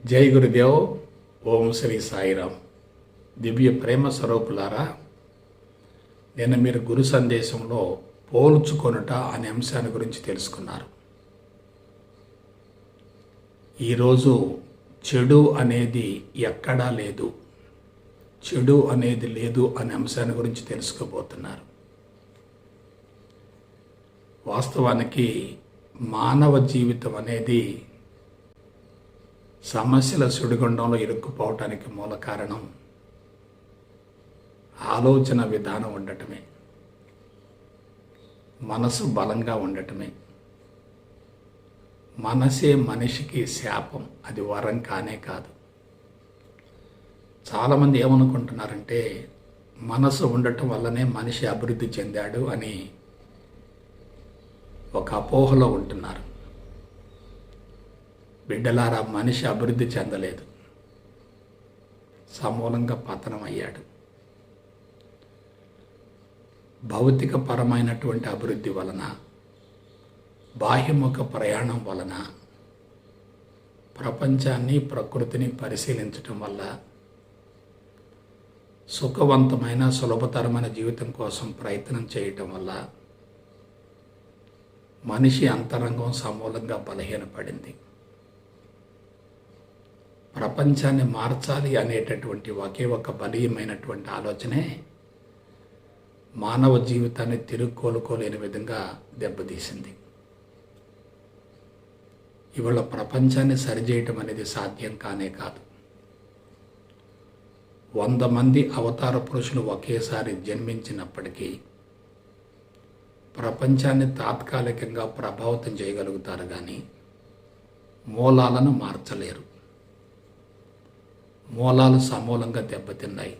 జై గురుదేవ్. ఓం శ్రీ సాయిరామ్. దివ్య ప్రేమ స్వరూపులారా, నిన్న మీరు గురు సందేశంలో పోల్చుకొనుట అనే అంశాన్ని గురించి తెలుసుకున్నారు. ఈరోజు చెడు అనేది ఎక్కడా లేదు, చెడు అనేది లేదు అనే అంశాన్ని గురించి తెలుసుకోబోతున్నారు. వాస్తవానికి మానవ జీవితం అనేది సమస్యల సుడిగుండంలో ఇరుక్కుపోవటానికి మూల కారణం ఆలోచన విధానం ఉండటమే, మనసు బలంగా ఉండటమే. మనసే మనిషికి శాపం, అది వరం కానే కాదు. చాలామంది ఏమనుకుంటున్నారంటే మనసు ఉండటం వల్లనే మనిషి అభివృద్ధి చెందాడు అని ఒక అపోహలో ఉంటున్నారు. బిడ్డలారా, మనిషి అభివృద్ధి చెందలేదు, సమూలంగా పతనం అయ్యాడు. భౌతిక పరమైనటువంటి అభివృద్ధి వలన, బాహ్యముఖ ప్రయాణం వలన, ప్రపంచాన్ని ప్రకృతిని పరిశీలించటం వల్ల, సుఖవంతమైన సులభతరమైన జీవితం కోసం ప్రయత్నం చేయటం వల్ల మనిషి అంతరంగం సమూలంగా బలహీనపడింది. ప్రపంచాన్ని మార్చాలి అనేటటువంటి ఒకే ఒక బలీయమైనటువంటి ఆలోచనే మానవ జీవితాన్ని తిరుక్కోలుకోలేని విధంగా దెబ్బతీసింది. ఇవాళ ప్రపంచాన్ని సరిచేయటం అనేది సాధ్యం కానే కాదు. 100 మంది అవతార పురుషులు ఒకేసారి జన్మించినప్పటికీ ప్రపంచాన్ని తాత్కాలికంగా ప్రభావితం చేయగలుగుతారు, కానీ మూలాలను మార్చలేరు. మూలాలు సమూలంగా దెబ్బతిన్నాయి.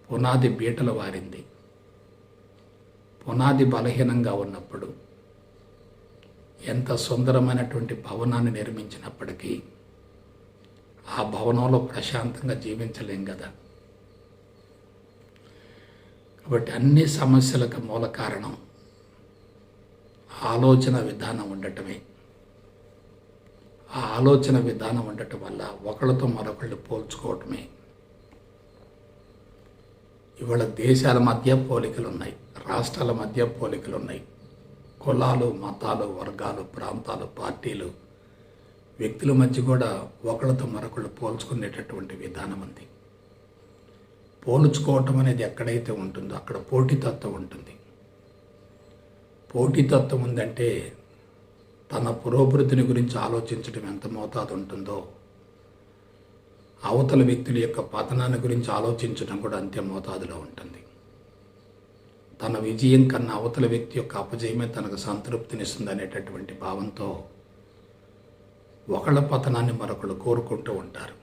పునాది బీటలు వారింది. పునాది బలహీనంగా ఉన్నప్పుడు ఎంత సుందరమైనటువంటి భవనాన్ని నిర్మించినప్పటికీ ఆ భవనంలో ప్రశాంతంగా జీవించలేం కదా. కాబట్టి అన్ని సమస్యలకు మూల కారణం ఆలోచన విధానం ఉండటమే. ఆ ఆలోచన విధానం ఉండటం వల్ల ఒకళ్ళతో మరొకళ్ళు పోల్చుకోవటమే. ఇవాళ దేశాల మధ్య పోలికలు ఉన్నాయి, రాష్ట్రాల మధ్య పోలికలు ఉన్నాయి. కులాలు, మతాలు, వర్గాలు, ప్రాంతాలు, పార్టీలు, వ్యక్తుల మధ్య కూడా ఒకళ్ళతో మరొకళ్ళు పోల్చుకునేటటువంటి విధానం ఉంది. పోల్చుకోవటం అనేది ఎక్కడైతే ఉంటుందో అక్కడ పోటీతత్వం ఉంటుంది. పోటీతత్వం ఉందంటే తన పురోభివృద్ధిని గురించి ఆలోచించడం ఎంత మోతాదు ఉంటుందో, అవతల వ్యక్తుల యొక్క పతనాన్ని గురించి ఆలోచించడం కూడా అంతే మోతాదులో ఉంటుంది. తన విజయం కన్నా అవతల వ్యక్తి యొక్క అపజయమే తనకు సంతృప్తినిస్తుంది అనేటటువంటి భావంతో ఒకళ్ళ పతనాన్ని మరొకళ్ళు కోరుకుంటూ ఉంటారు.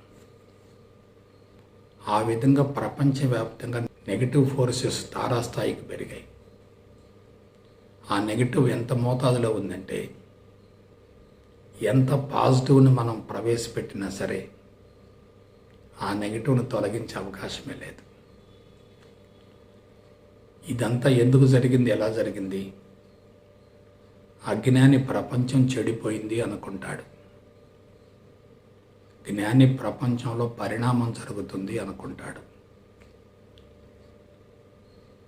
ఆ విధంగా ప్రపంచవ్యాప్తంగా నెగిటివ్ ఫోర్సెస్ తారాస్థాయికి పెరిగాయి. ఆ నెగిటివ్ ఎంత మోతాదులో ఉందంటే, ఎంత పాజిటివ్ని మనం ప్రవేశపెట్టినా సరే ఆ నెగిటివ్ని తొలగించే అవకాశమే లేదు. ఇదంతా ఎందుకు జరిగింది, ఎలా జరిగింది? అజ్ఞాని ప్రపంచం చెడిపోయింది అనుకుంటాడు, జ్ఞాని ప్రపంచంలో పరిణామం జరుగుతుంది అనుకుంటాడు.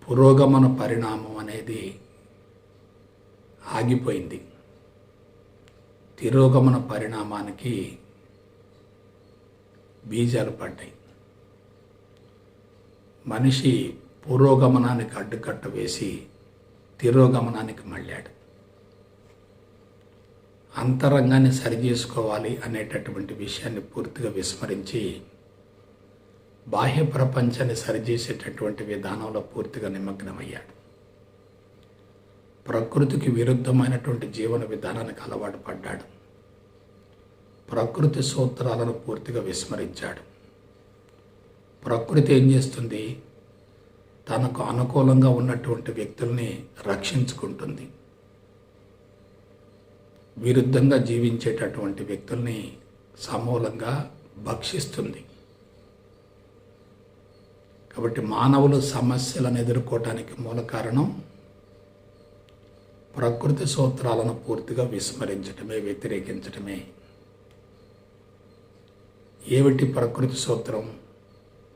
పురోగమన పరిణామం అనేది ఆగిపోయింది. తిరోగమన పరిణామానికి బీజాలు పడ్డాయి. మనిషి పురోగమనానికి అడ్డుకట్ట వేసి తిరోగమనానికి మళ్ళాడు. అంతరంగాన్ని సరిచేసుకోవాలి అనేటటువంటి విషయాన్ని పూర్తిగా విస్మరించి బాహ్య ప్రపంచాన్ని సరిచేసేటటువంటి విధానంలో పూర్తిగా నిమగ్నమయ్యాడు. ప్రకృతికి విరుద్ధమైనటువంటి జీవన విధానానికి అలవాటు పడ్డాడు. ప్రకృతి సూత్రాలను పూర్తిగా విస్మరించాడు. ప్రకృతి ఏం చేస్తుంది? తనకు అనుకూలంగా ఉన్నటువంటి వ్యక్తుల్ని రక్షించుకుంటుంది, విరుద్ధంగా జీవించేటటువంటి వ్యక్తుల్ని సమూలంగా భక్షిస్తుంది. కాబట్టి మానవులు సమస్యలను ఎదుర్కోవటానికి మూల కారణం ప్రకృతి సూత్రాలను పూర్తిగా విస్మరించటమే, వ్యతిరేకించటమే. ఏమిటి ప్రకృతి సూత్రం?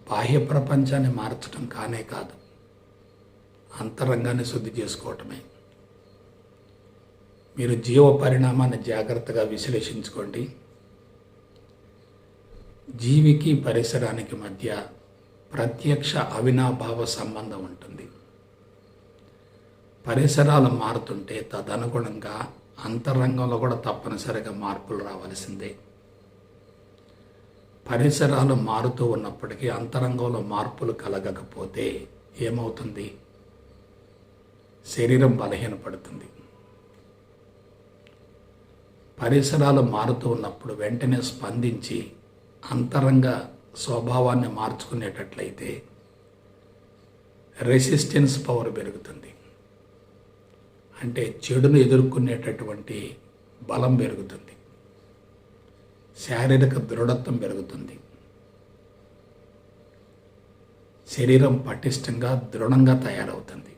బాహ్య ప్రపంచాన్ని మార్చడం కానే కాదు, అంతరంగాన్ని శుద్ధి చేసుకోవటమే. మీరు జీవ పరిణామాన్ని జాగ్రత్తగా విశ్లేషించుకోండి. జీవికి పరిసరానికి మధ్య ప్రత్యక్ష అవినాభావ సంబంధం ఉంటుంది. పరిసరాలు మారుతుంటే తదనుగుణంగా అంతరంగంలో కూడా తప్పనిసరిగా మార్పులు రావాల్సిందే. పరిసరాలు మారుతూ ఉన్నప్పటికీ అంతరంగంలో మార్పులు కలగకపోతే ఏమవుతుంది? శరీరం బలహీనపడుతుంది. పరిసరాలు మారుతూ ఉన్నప్పుడు వెంటనే స్పందించి అంతరంగ స్వభావాన్ని మార్చుకునేటట్లయితే రెసిస్టెన్స్ పవర్ పెరుగుతుంది. అంటే చెడును ఎదుర్కొనేటటువంటి బలం పెరుగుతుంది, శారీరక దృఢత్వం పెరుగుతుంది, శరీరం పటిష్టంగా దృఢంగా తయారవుతుంది.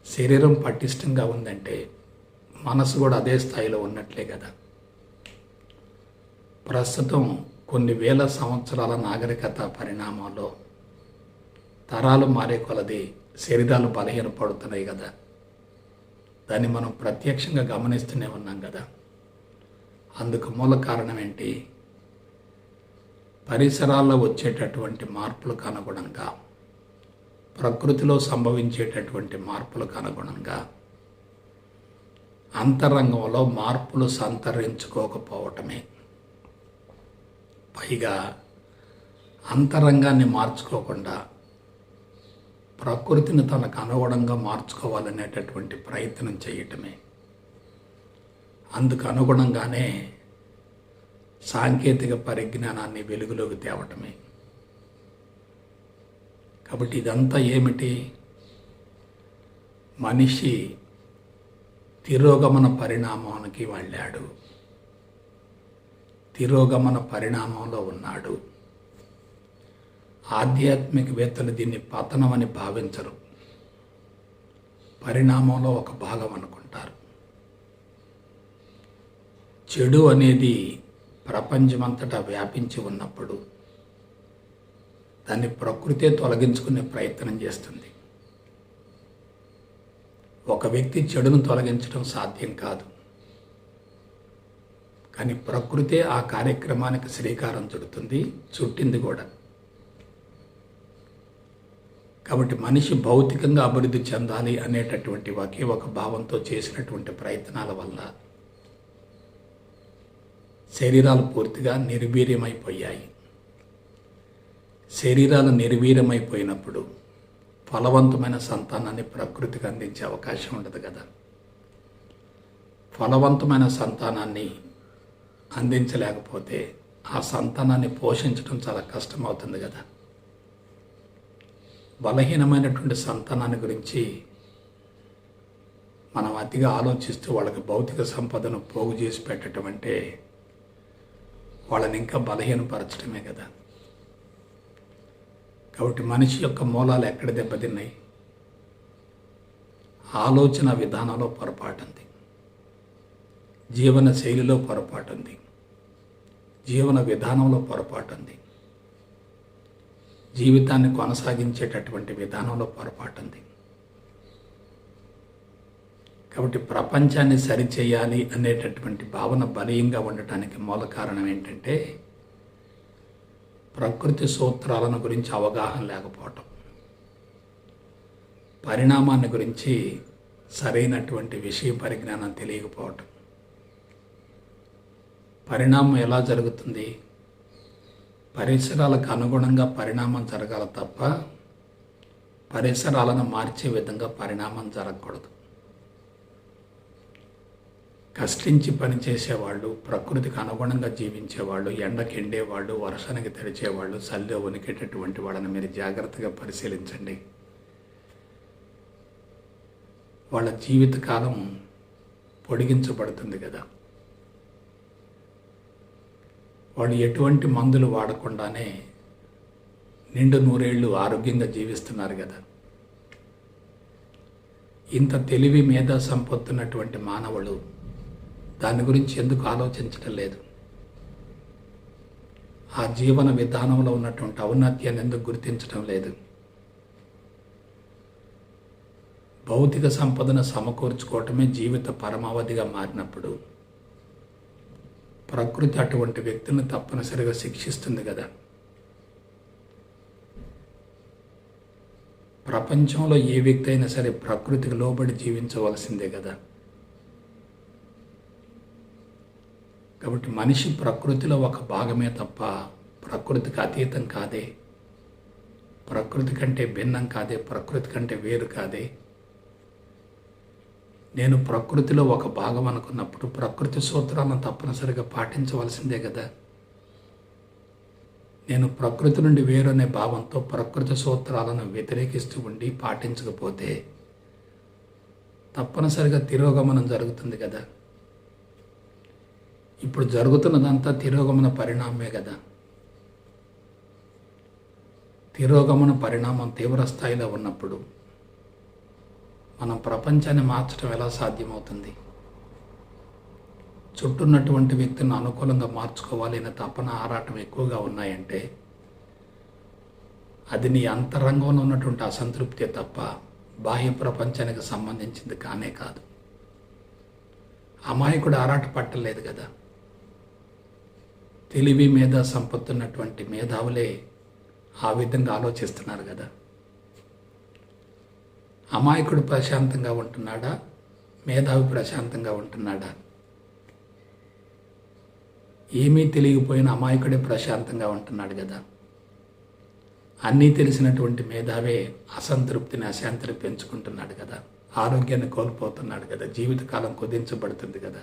శరీరం పటిష్టంగా ఉందంటే మనసు కూడా అదే స్థాయిలో ఉన్నట్లే కదా. ప్రస్తుతం కొన్ని వేల సంవత్సరాల నాగరికత పరిణామంలో తరాలు మారే కొలది శరీరాలు బలహీనపడుతున్నాయి కదా. దాన్ని మనం ప్రత్యక్షంగా గమనిస్తూనే ఉన్నాం కదా. అందుకు మూల కారణం ఏంటి? పరిసరాల్లో వచ్చేటటువంటి మార్పులకు అనుగుణంగా, ప్రకృతిలో సంభవించేటటువంటి మార్పులకు అనుగుణంగా అంతరంగంలో మార్పులు సంతరించుకోకపోవటమే. పైగా అంతరంగాన్ని మార్చుకోకుండా ప్రకృతిని తనకు అనుగుణంగా మార్చుకోవాలనేటటువంటి ప్రయత్నం చేయటమే. అందుకు అనుగుణంగానే సాంకేతిక పరిజ్ఞానాన్ని వెలుగులోకి తేవటమే. కాబట్టి ఇదంతా ఏమిటి? మనిషి తిరోగమన పరిణామానికి వెళ్ళాడు, తిరోగమన పరిణామంలో ఉన్నాడు. ఆధ్యాత్మికవేత్తలు దీన్ని పతనం అని భావించరు, పరిణామంలో ఒక భాగం అనుకుంటారు. చెడు అనేది ప్రపంచమంతటా వ్యాపించి ఉన్నప్పుడు దాన్ని ప్రకృతే తొలగించుకునే ప్రయత్నం చేస్తుంది. ఒక వ్యక్తి చెడును తొలగించడం సాధ్యం కాదు, కానీ ప్రకృతే ఆ కార్యక్రమానికి శ్రీకారం చుడుతుంది, చుట్టింది కూడా. కాబట్టి మనిషి భౌతికంగా అభివృద్ధి చెందాలి అనేటటువంటి ఒకే ఒక భావంతో చేసినటువంటి ప్రయత్నాల వల్ల శరీరాలు పూర్తిగా నిర్వీర్యమైపోయాయి. శరీరాలు నిర్వీర్యమైపోయినప్పుడు ఫలవంతమైన సంతానాన్ని ప్రకృతికి అందించే అవకాశం ఉండదు కదా. ఫలవంతమైన సంతానాన్ని అందించలేకపోతే ఆ సంతానాన్ని పోషించడం చాలా కష్టమవుతుంది కదా. బలహీనమైనటువంటి సంతానాన్ని గురించి మనం అతిగా ఆలోచిస్తూ వాళ్ళకి భౌతిక సంపదను పోగు చేసి పెట్టడం అంటే వాళ్ళని ఇంకా బలహీనపరచడమే కదా. కాబట్టి మనిషి యొక్క మూలాలు ఎక్కడ దెబ్బతిన్నాయి? ఆలోచన విధానంలో పొరపాటు ఉంది, జీవన శైలిలో పొరపాటు ఉంది, జీవన విధానంలో పొరపాటు ఉంది, జీవితాన్ని కొనసాగించేటటువంటి విధానంలో పొరపాటు ఉంది. కాబట్టి ప్రపంచాన్ని సరిచేయాలి అనేటటువంటి భావన బలీయంగా ఉండటానికి మూల కారణం ఏంటంటే ప్రకృతి సూత్రాలను గురించి అవగాహన లేకపోవటం, పరిణామాన్ని గురించి సరైనటువంటి విషయ పరిజ్ఞానం తెలియకపోవటం. పరిణామం ఎలా జరుగుతుంది? పరిసరాలకు అనుగుణంగా పరిణామం జరగాలి తప్ప పరిసరాలను మార్చే విధంగా పరిణామం జరగకూడదు. కష్టించి పనిచేసేవాళ్ళు, ప్రకృతికి అనుగుణంగా జీవించేవాళ్ళు, ఎండకి ఎండేవాళ్ళు, వర్షానికి తడిచేవాళ్ళు, చలిలో వణికేటటువంటి వాళ్ళని మీరు జాగ్రత్తగా పరిశీలించండి. వాళ్ళ జీవితకాలం పొడిగించబడుతుంది కదా. వాళ్ళు ఎటువంటి మందులు వాడకుండానే నిండు నూరేళ్ళు ఆరోగ్యంగా జీవిస్తున్నారు కదా. ఇంత తెలివి మేధా సంపత్తున్నటువంటి మానవులు దాని గురించి ఎందుకు ఆలోచించడం లేదు? ఆ జీవన విధానంలో ఉన్నటువంటి ఔన్నత్యాన్ని ఎందుకు గుర్తించడం లేదు? భౌతిక సంపదను సమకూర్చుకోవటమే జీవిత పరమావధిగా మారినప్పుడు ప్రకృతి అటువంటి వ్యక్తులను తప్పనిసరిగా శిక్షిస్తుంది కదా. ప్రపంచంలో ఏ వ్యక్తి అయినా సరే ప్రకృతికి లోబడి జీవించవలసిందే కదా. కాబట్టి మనిషి ప్రకృతిలో ఒక భాగమే తప్ప ప్రకృతికి అతీతం కాదే, ప్రకృతి కంటే భిన్నం కాదే, ప్రకృతి కంటే వేరు కాదే. నేను ప్రకృతిలో ఒక భాగం అనుకున్నప్పుడు ప్రకృతి సూత్రాలను తప్పనిసరిగా పాటించవలసిందే కదా. నేను ప్రకృతి నుండి వేరనే భావంతో ప్రకృతి సూత్రాలను వ్యతిరేకిస్తూ ఉండి పాటించకపోతే తప్పనిసరిగా తిరోగమనం జరుగుతుంది కదా. ఇప్పుడు జరుగుతున్నదంతా తిరోగమన పరిణామమే కదా. తిరోగమన పరిణామం తీవ్ర స్థాయిలో ఉన్నప్పుడు మనం ప్రపంచాన్ని మార్చడం ఎలా సాధ్యమవుతుంది? చుట్టూన్నటువంటి వ్యక్తులను అనుకూలంగా మార్చుకోవాలి అనే తపన, ఆరాటం ఎక్కువగా ఉన్నాయంటే అది నీ అంతరంగంలో ఉన్నటువంటి అసంతృప్తి తప్ప బాహ్య ప్రపంచానికి సంబంధించింది కానే కాదు. అమాయకుడు ఆరాట పట్టలేదు కదా. తెలివి మేధా సంపత్తి ఉన్నటువంటి మేధావులే ఆ విధంగా ఆలోచిస్తున్నారు కదా. అమాయకుడు ప్రశాంతంగా ఉంటున్నాడా? మేధావి ప్రశాంతంగా ఉంటున్నాడా? ఏమీ తెలియకపోయిన అమాయకుడే ప్రశాంతంగా ఉంటున్నాడు కదా. అన్నీ తెలిసినటువంటి మేధావే అసంతృప్తిని, అశాంతిని పెంచుకుంటున్నాడు కదా. ఆరోగ్యాన్ని కోల్పోతున్నాడు కదా. జీవితకాలం కుదించబడుతుంది కదా.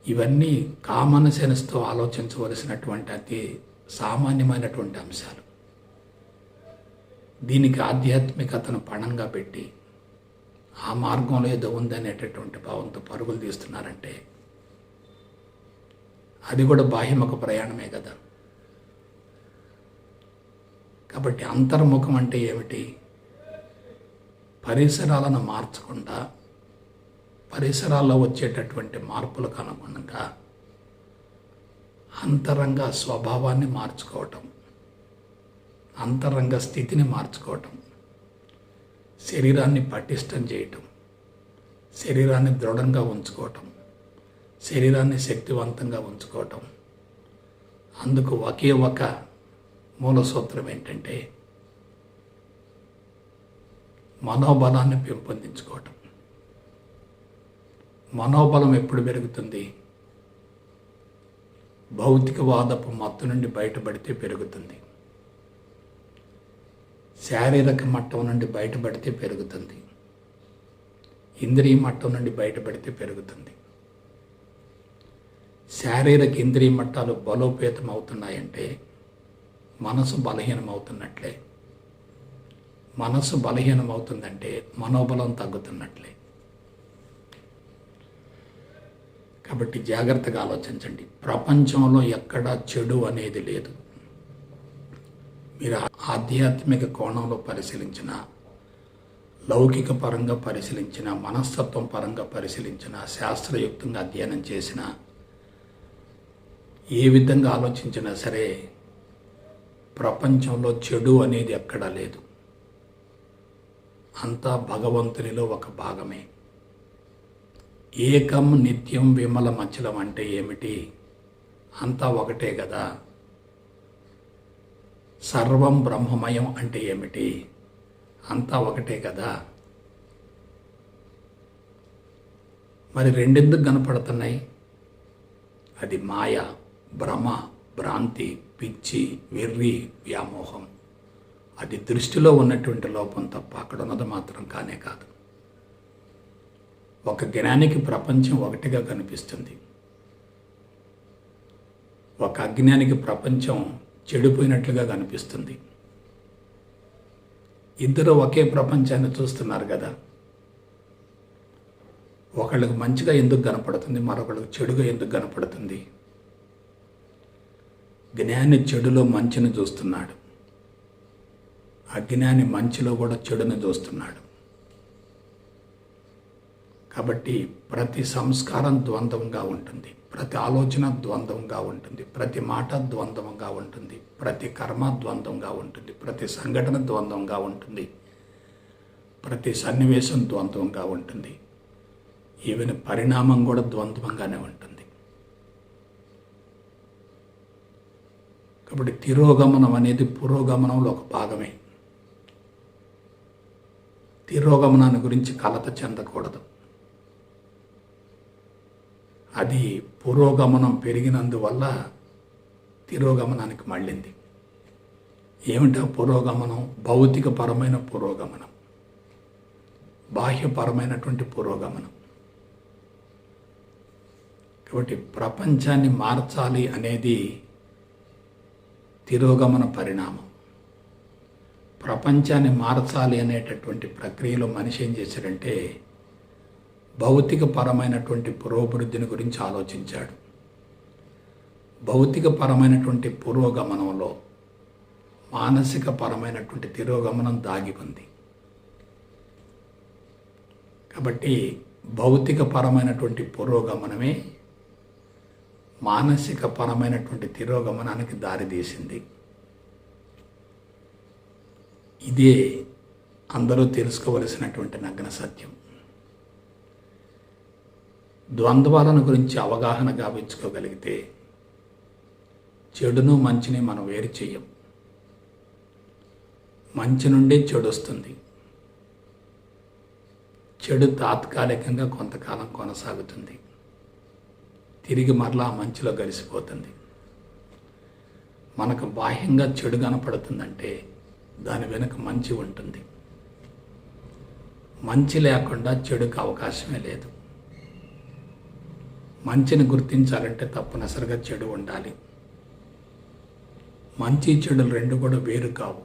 ఇవన్నీ కామన్ సెన్స్తో ఆలోచించవలసినటువంటి అతి సామాన్యమైనటువంటి అంశాలు. దీనికి ఆధ్యాత్మికతను పణంగా పెట్టి ఆ మార్గంలో ఏదో ఉందనేటటువంటి భావంతో పరుగులు తీస్తున్నారంటే అది కూడా బాహ్యముఖ ప్రయాణమే కదా. కాబట్టి అంతర్ముఖం అంటే ఏమిటి? పరిసరాలను మార్చకుండా పరిసరాల్లో వచ్చేటటువంటి మార్పులకు అనుగుణంగా అంతరంగ స్వభావాన్ని మార్చుకోవటం, అంతరంగ స్థితిని మార్చుకోవటం, శరీరాన్ని పటిష్టం చేయటం, శరీరాన్ని దృఢంగా ఉంచుకోవటం, శరీరాన్ని శక్తివంతంగా ఉంచుకోవటం. అందుకు ఒకే ఒక మూల సూత్రం ఏంటంటే మనోబలాన్ని పెంపొందించుకోవటం. మనోబలం ఎప్పుడు పెరుగుతుంది? భౌతికవాదపు మత్తు నుండి బయటపడితే పెరుగుతుంది. శారీరక మట్టం నుండి బయటపడితే పెరుగుతుంది. ఇంద్రియ మట్టం నుండి బయటపడితే పెరుగుతుంది. శారీరక ఇంద్రియ మట్టాలు బలోపేతం అవుతున్నాయంటే మనసు బలహీనం అవుతున్నట్లే. మనసు బలహీనం అవుతుందంటే మనోబలం తగ్గుతున్నట్లే. కాబట్టి జాగ్రత్తగా ఆలోచించండి. ప్రపంచంలో ఎక్కడా చెడు అనేది లేదు. మీరు ఆధ్యాత్మిక కోణంలో పరిశీలించిన, లౌకిక పరంగా పరిశీలించిన, మనస్తత్వం పరంగా పరిశీలించిన, శాస్త్రయుక్తంగా అధ్యయనం చేసిన, ఏ విధంగా ఆలోచించినా సరే ప్రపంచంలో చెడు అనేది ఎక్కడా లేదు. అంతా భగవంతునిలో ఒక భాగమే. ఏకం నిత్యం విమల మచ్చలం అంటే ఏమిటి? అంతా ఒకటే కదా. సర్వం బ్రహ్మమయం అంటే ఏమిటి? అంతా ఒకటే కదా. మరి రెండెందుకు కనపడుతున్నాయి? అది మాయ, భ్రమ, భ్రాంతి, పిచ్చి, వెర్రి, వ్యామోహం. అది దృష్టిలో ఉన్నటువంటి లోపం తప్ప అక్కడ ఉన్నది మాత్రం కానే కాదు. ఒక జ్ఞానికి ప్రపంచం ఒకటిగా కనిపిస్తుంది. ఒక అజ్ఞానికి ప్రపంచం చెడిపోయినట్లుగా కనిపిస్తుంది. ఇద్దరు ఒకే ప్రపంచాన్ని చూస్తున్నారు కదా. ఒకళ్ళకి మంచిగా ఎందుకు కనపడుతుంది, మరొకళ్ళకి చెడుగా ఎందుకు కనపడుతుంది? జ్ఞాని చెడులో మంచిని చూస్తున్నాడు, అజ్ఞాని మంచిలో కూడా చెడుని చూస్తున్నాడు. కాబట్టి ప్రతి సంస్కారం ద్వంద్వంగా ఉంటుంది, ప్రతి ఆలోచన ద్వంద్వంగా ఉంటుంది, ప్రతి మాట ద్వంద్వంగా ఉంటుంది, ప్రతి కర్మ ద్వంద్వంగా ఉంటుంది, ప్రతి సంఘటన ద్వంద్వంగా ఉంటుంది, ప్రతి సన్నివేశం ద్వంద్వంగా ఉంటుంది, ఈవెన్ పరిణామం కూడా ద్వంద్వంగానే ఉంటుంది. కాబట్టి తిరోగమనం అనేది పురోగమనంలో ఒక భాగమే. తిరోగమనాన్ని గురించి కలత చెందకూడదు. అది పురోగమనం పెరిగినందువల్ల తిరోగమనానికి మళ్ళింది. ఏమిటా పురోగమనం? భౌతికపరమైన పురోగమనం, బాహ్యపరమైనటువంటి పురోగమనం. కాబట్టి ప్రపంచాన్ని మార్చాలి అనేది తిరోగమన పరిణామం. ప్రపంచాన్ని మార్చాలి అనేటటువంటి ప్రక్రియలో మనిషి ఏం చేశాడంటే భౌతికపరమైనటువంటి పురోభివృద్ధిని గురించి ఆలోచించాడు. భౌతికపరమైనటువంటి పురోగమనంలో మానసిక పరమైనటువంటి తిరోగమనం దాగి ఉంది. కాబట్టి భౌతికపరమైనటువంటి పురోగమనమే మానసిక పరమైనటువంటి తిరోగమనానికి దారితీసింది. ఇదే అందరూ తెలుసుకోవలసినటువంటి నగ్న సత్యం. ద్వంద్వాలను గురించి అవగాహన గావించుకోగలిగితే చెడును మంచిని మనం వేరు చేయం. మంచి నుండి చెడు వస్తుంది. చెడు తాత్కాలికంగా కొంతకాలం కొనసాగుతుంది, తిరిగి మరలా మంచిలో కలిసిపోతుంది. మనకు బాహ్యంగా చెడు కనపడుతుందంటే దాని వెనుక మంచి ఉంటుంది. మంచి లేకుండా చెడుకు అవకాశమే లేదు. మంచిని గుర్తించాలంటే తప్పనిసరిగా చెడు ఉండాలి. మంచి చెడులు రెండు కూడా వేరు కావు,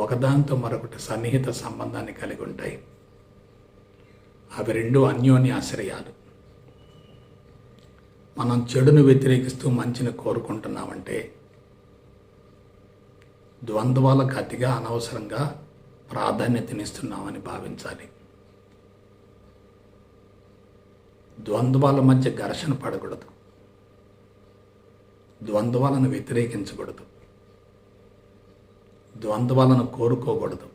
ఒకదానితో మరొకటి సన్నిహిత సంబంధాన్ని కలిగి ఉంటాయి. అవి రెండు అన్యోన్య ఆశ్రయాలు. మనం చెడును వ్యతిరేకిస్తూ మంచిని కోరుకుంటున్నామంటే ద్వంద్వాలకు అతిగా అనవసరంగా ప్రాధాన్యతనిస్తున్నామని భావించాలి. ద్వంద్వాల మధ్య ఘర్షణ పడకూడదు, ద్వంద్వాలను వ్యతిరేకించకూడదు, ద్వంద్వాలను కోరుకోకూడదు,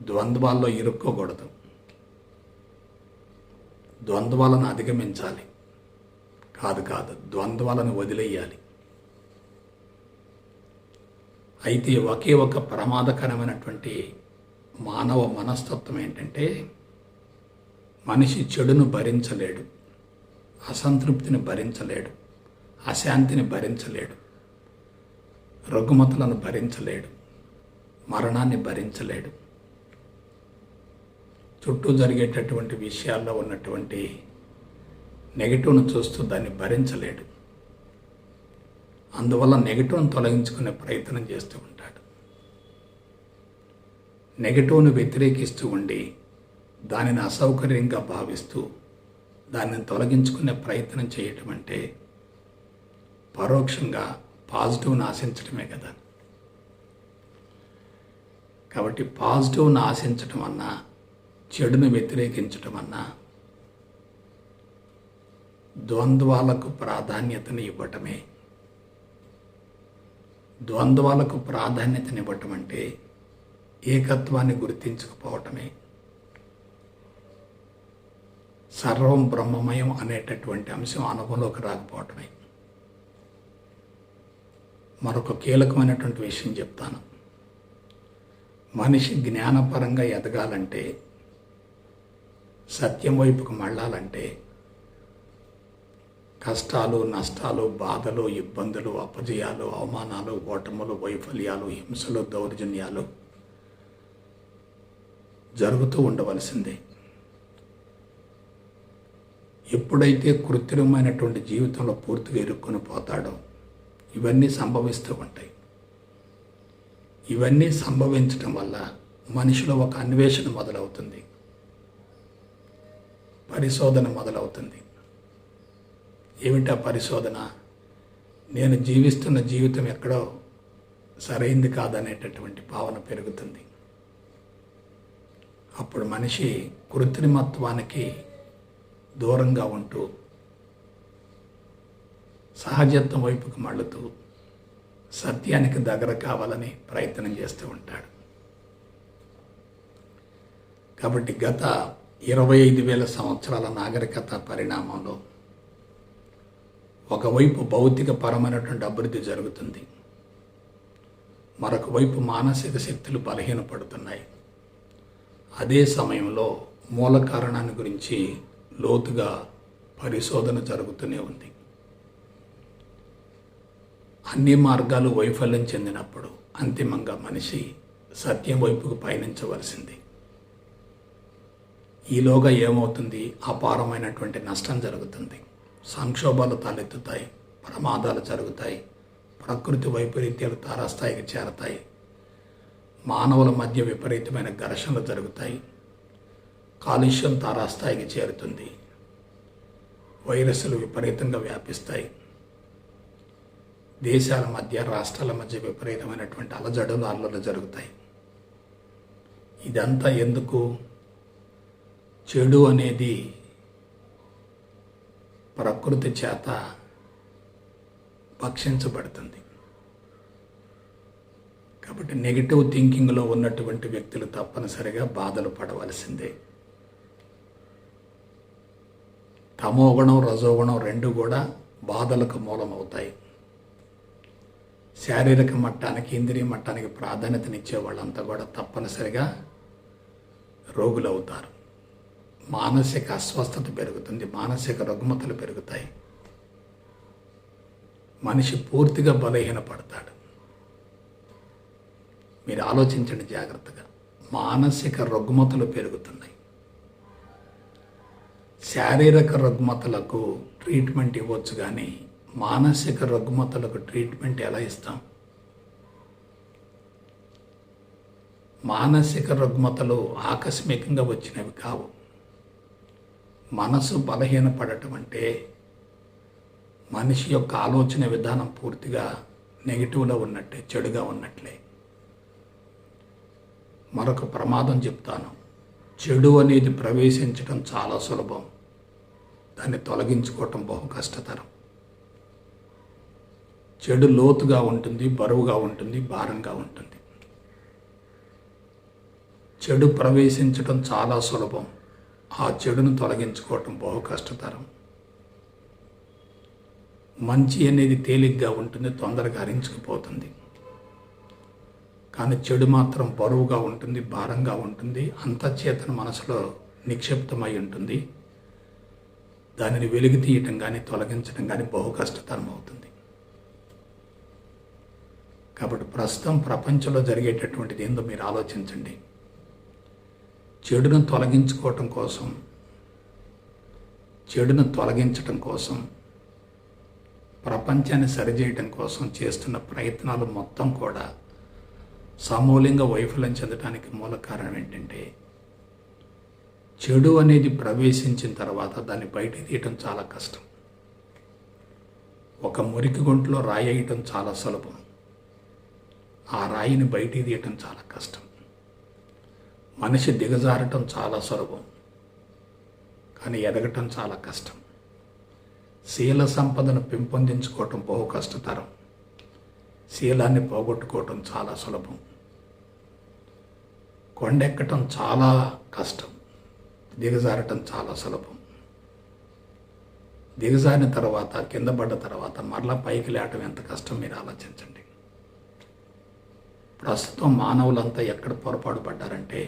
ద్వంద్వాల్లో ఇరుక్కోకూడదు. ద్వంద్వాలను అధిగమించాలి, కాదు ద్వంద్వాలను వదిలేయాలి. అయితే ఒకే ఒక ప్రమాదకరమైనటువంటి మానవ మనస్తత్వం ఏంటంటే మనిషి చెడును భరించలేడు, అసంతృప్తిని భరించలేడు, అశాంతిని భరించలేడు, రుగ్మతలను భరించలేడు, మరణాన్ని భరించలేడు. చుట్టూ జరిగేటటువంటి విషయాల్లో ఉన్నటువంటి నెగటివ్ను చూస్తూ దాన్ని భరించలేడు. అందువల్ల నెగటివ్ను తొలగించుకునే ప్రయత్నం చేస్తూ ఉంటాడు. నెగటివ్ను వ్యతిరేకిస్తూ ఉండి దానిని అసౌకర్యంగా భావిస్తూ దానిని తొలగించుకునే ప్రయత్నం చేయటం అంటే పరోక్షంగా పాజిటివ్ను ఆశించడమే కదా. కాబట్టి పాజిటివ్ను ఆశించటం అన్నా చెడును వ్యతిరేకించటం అన్నా ద్వంద్వాలకు ప్రాధాన్యతను ఇవ్వటమే. ద్వంద్వాలకు ప్రాధాన్యతనివ్వటం అంటే ఏకత్వాన్ని గుర్తించకపోవటమే. సర్వం బ్రహ్మమయం అనేటటువంటి అంశం అనుభవంలోకి రాకపోవటమే. మరొక కీలకమైనటువంటి విషయం చెప్తాను. మనిషి జ్ఞానపరంగా ఎదగాలంటే, సత్యం వైపుకు మళ్ళాలంటే కష్టాలు, నష్టాలు, బాధలు, ఇబ్బందులు, అపజయాలు, అవమానాలు, ఓటములు, వైఫల్యాలు, హింసలు, దౌర్జన్యాలు జరుగుతూ ఉండవలసిందే. ఎప్పుడైతే కృత్రిమమైనటువంటి జీవితంలో పూర్తిగా ఇరుక్కుని పోతాడో ఇవన్నీ సంభవిస్తూ ఉంటాయి. ఇవన్నీ సంభవించటం వల్ల మనిషిలో ఒక అన్వేషణ మొదలవుతుంది, పరిశోధన మొదలవుతుంది. ఏమిటా పరిశోధన? నేను జీవిస్తున్న జీవితం ఎక్కడో సరైంది కాదనేటటువంటి భావన పెరుగుతుంది. అప్పుడు మనిషి కృత్రిమత్వానికి దూరంగా ఉంటూ సహజత్వం వైపుకు మళ్ళుతూ సత్యానికి దగ్గర కావాలని ప్రయత్నం చేస్తూ ఉంటాడు. కాబట్టి గత 25,000 సంవత్సరాల నాగరికత పరిణామంలో ఒకవైపు భౌతిక పరమైనటువంటి అభివృద్ధి జరుగుతుంది, మరొక వైపు మానసిక శక్తులు బలహీనపడుతున్నాయి. అదే సమయంలో మూల కారణాన్ని గురించి లోతుగా పరిశోధన జరుగుతూనే ఉంది. అన్ని మార్గాలు వైఫల్యం చెందినప్పుడు అంతిమంగా మనిషి సత్యం వైపుకు పయనించవలసింది. ఈలోగా ఏమవుతుంది? అపారమైనటువంటి నష్టం జరుగుతుంది, సంక్షోభాలు తలెత్తుతాయి, ప్రమాదాలు జరుగుతాయి, ప్రకృతి వైపరీత్యాలు తారాస్థాయికి చేరతాయి, మానవుల మధ్య విపరీతమైన ఘర్షణలు జరుగుతాయి, కాలుష్యం తారాస్థాయికి చేరుతుంది, వైరస్లు విపరీతంగా వ్యాపిస్తాయి, దేశాల మధ్య రాష్ట్రాల మధ్య విపరీతమైనటువంటి అలజడులు అల్లలు జరుగుతాయి. ఇదంతా ఎందుకు? చెడు అనేది ప్రకృతి చేత భక్షించబడుతుంది. కాబట్టి నెగిటివ్ థింకింగ్లో ఉన్నటువంటి వ్యక్తులు తప్పనిసరిగా బాధలు పడవలసిందే. తమోగుణం రజోగుణం రెండు కూడా బాధలకు మూలమవుతాయి. శారీరక మట్టానికి ఇంద్రియ మట్టానికి ప్రాధాన్యతనిచ్చే వాళ్ళంతా కూడా తప్పనిసరిగా రోగులవుతారు. మానసిక అస్వస్థత పెరుగుతుంది, మానసిక రుగ్మతలు పెరుగుతాయి, మనిషి పూర్తిగా బలహీనపడతాడు. మీరు ఆలోచించండి జాగ్రత్తగా. మానసిక రుగ్మతలు పెరుగుతున్నాయి. శారీరక రుగ్మతలకు ట్రీట్మెంట్ ఇవ్వచ్చు, కానీ మానసిక రుగ్మతలకు ట్రీట్మెంట్ ఎలా ఇస్తాం? మానసిక రుగ్మతలు ఆకస్మికంగా వచ్చినవి కావు. మనసు బలహీనపడటం అంటే మనిషి యొక్క ఆలోచన విధానం పూర్తిగా నెగిటివ్లో ఉన్నట్టే, చెడుగా ఉన్నట్లే. మరొక ప్రమాదం చెప్తాను. చెడు అనేది ప్రవేశించడం చాలా సులభం, దాన్ని తొలగించుకోవటం బహు కష్టతరం. చెడు లోతుగా ఉంటుంది, బరువుగా ఉంటుంది, భారంగా ఉంటుంది. చెడు ప్రవేశించడం చాలా సులభం, ఆ చెడును తొలగించుకోవటం బహు కష్టతరం. మంచి అనేది తేలిగ్గా ఉంటుంది, తొందరగా హరించుకుపోతుంది. కానీ చెడు మాత్రం బరువుగా ఉంటుంది, భారంగా ఉంటుంది, అంతఃచేతన మనసులో నిక్షిప్తమై ఉంటుంది. దానిని వెలికి తీయటం కానీ తొలగించడం కానీ బహు కష్టతరం అవుతుంది. కాబట్టి ప్రస్తుతం ప్రపంచంలో జరిగేటటువంటిది ఏందో మీరు ఆలోచించండి. చెడును తొలగించుకోవటం కోసం, చెడును తొలగించటం కోసం, ప్రపంచాన్ని సరిచేయటం కోసం చేస్తున్న ప్రయత్నాలు మొత్తం కూడా సమూలంగా వైఫల్యం చెందడానికి మూల కారణం ఏంటంటే, చెడు అనేది ప్రవేశించిన తర్వాత దాన్ని బయట తీయటం చాలా కష్టం. ఒక మురికి గుంటలో రాయి వేయటం చాలా సులభం, ఆ రాయిని బయటికి తీయటం చాలా కష్టం. మనిషి దిగజారటం చాలా సులభం, కానీ ఎదగటం చాలా కష్టం. శీల సంపదను పెంపొందించుకోవటం బహు కష్టతరం, శీలాన్ని పోగొట్టుకోవటం చాలా సులభం. కొండెక్కటం చాలా కష్టం, దిగజారటం చాలా సులభం. దిగజారిన తర్వాత, కింద పడ్డ తర్వాత మరలా పైకి లేవటం ఎంత కష్టం మీరు ఆలోచించండి. ప్రస్తుతం మానవులంతా ఎక్కడ పొరపాటు పడ్డారంటే,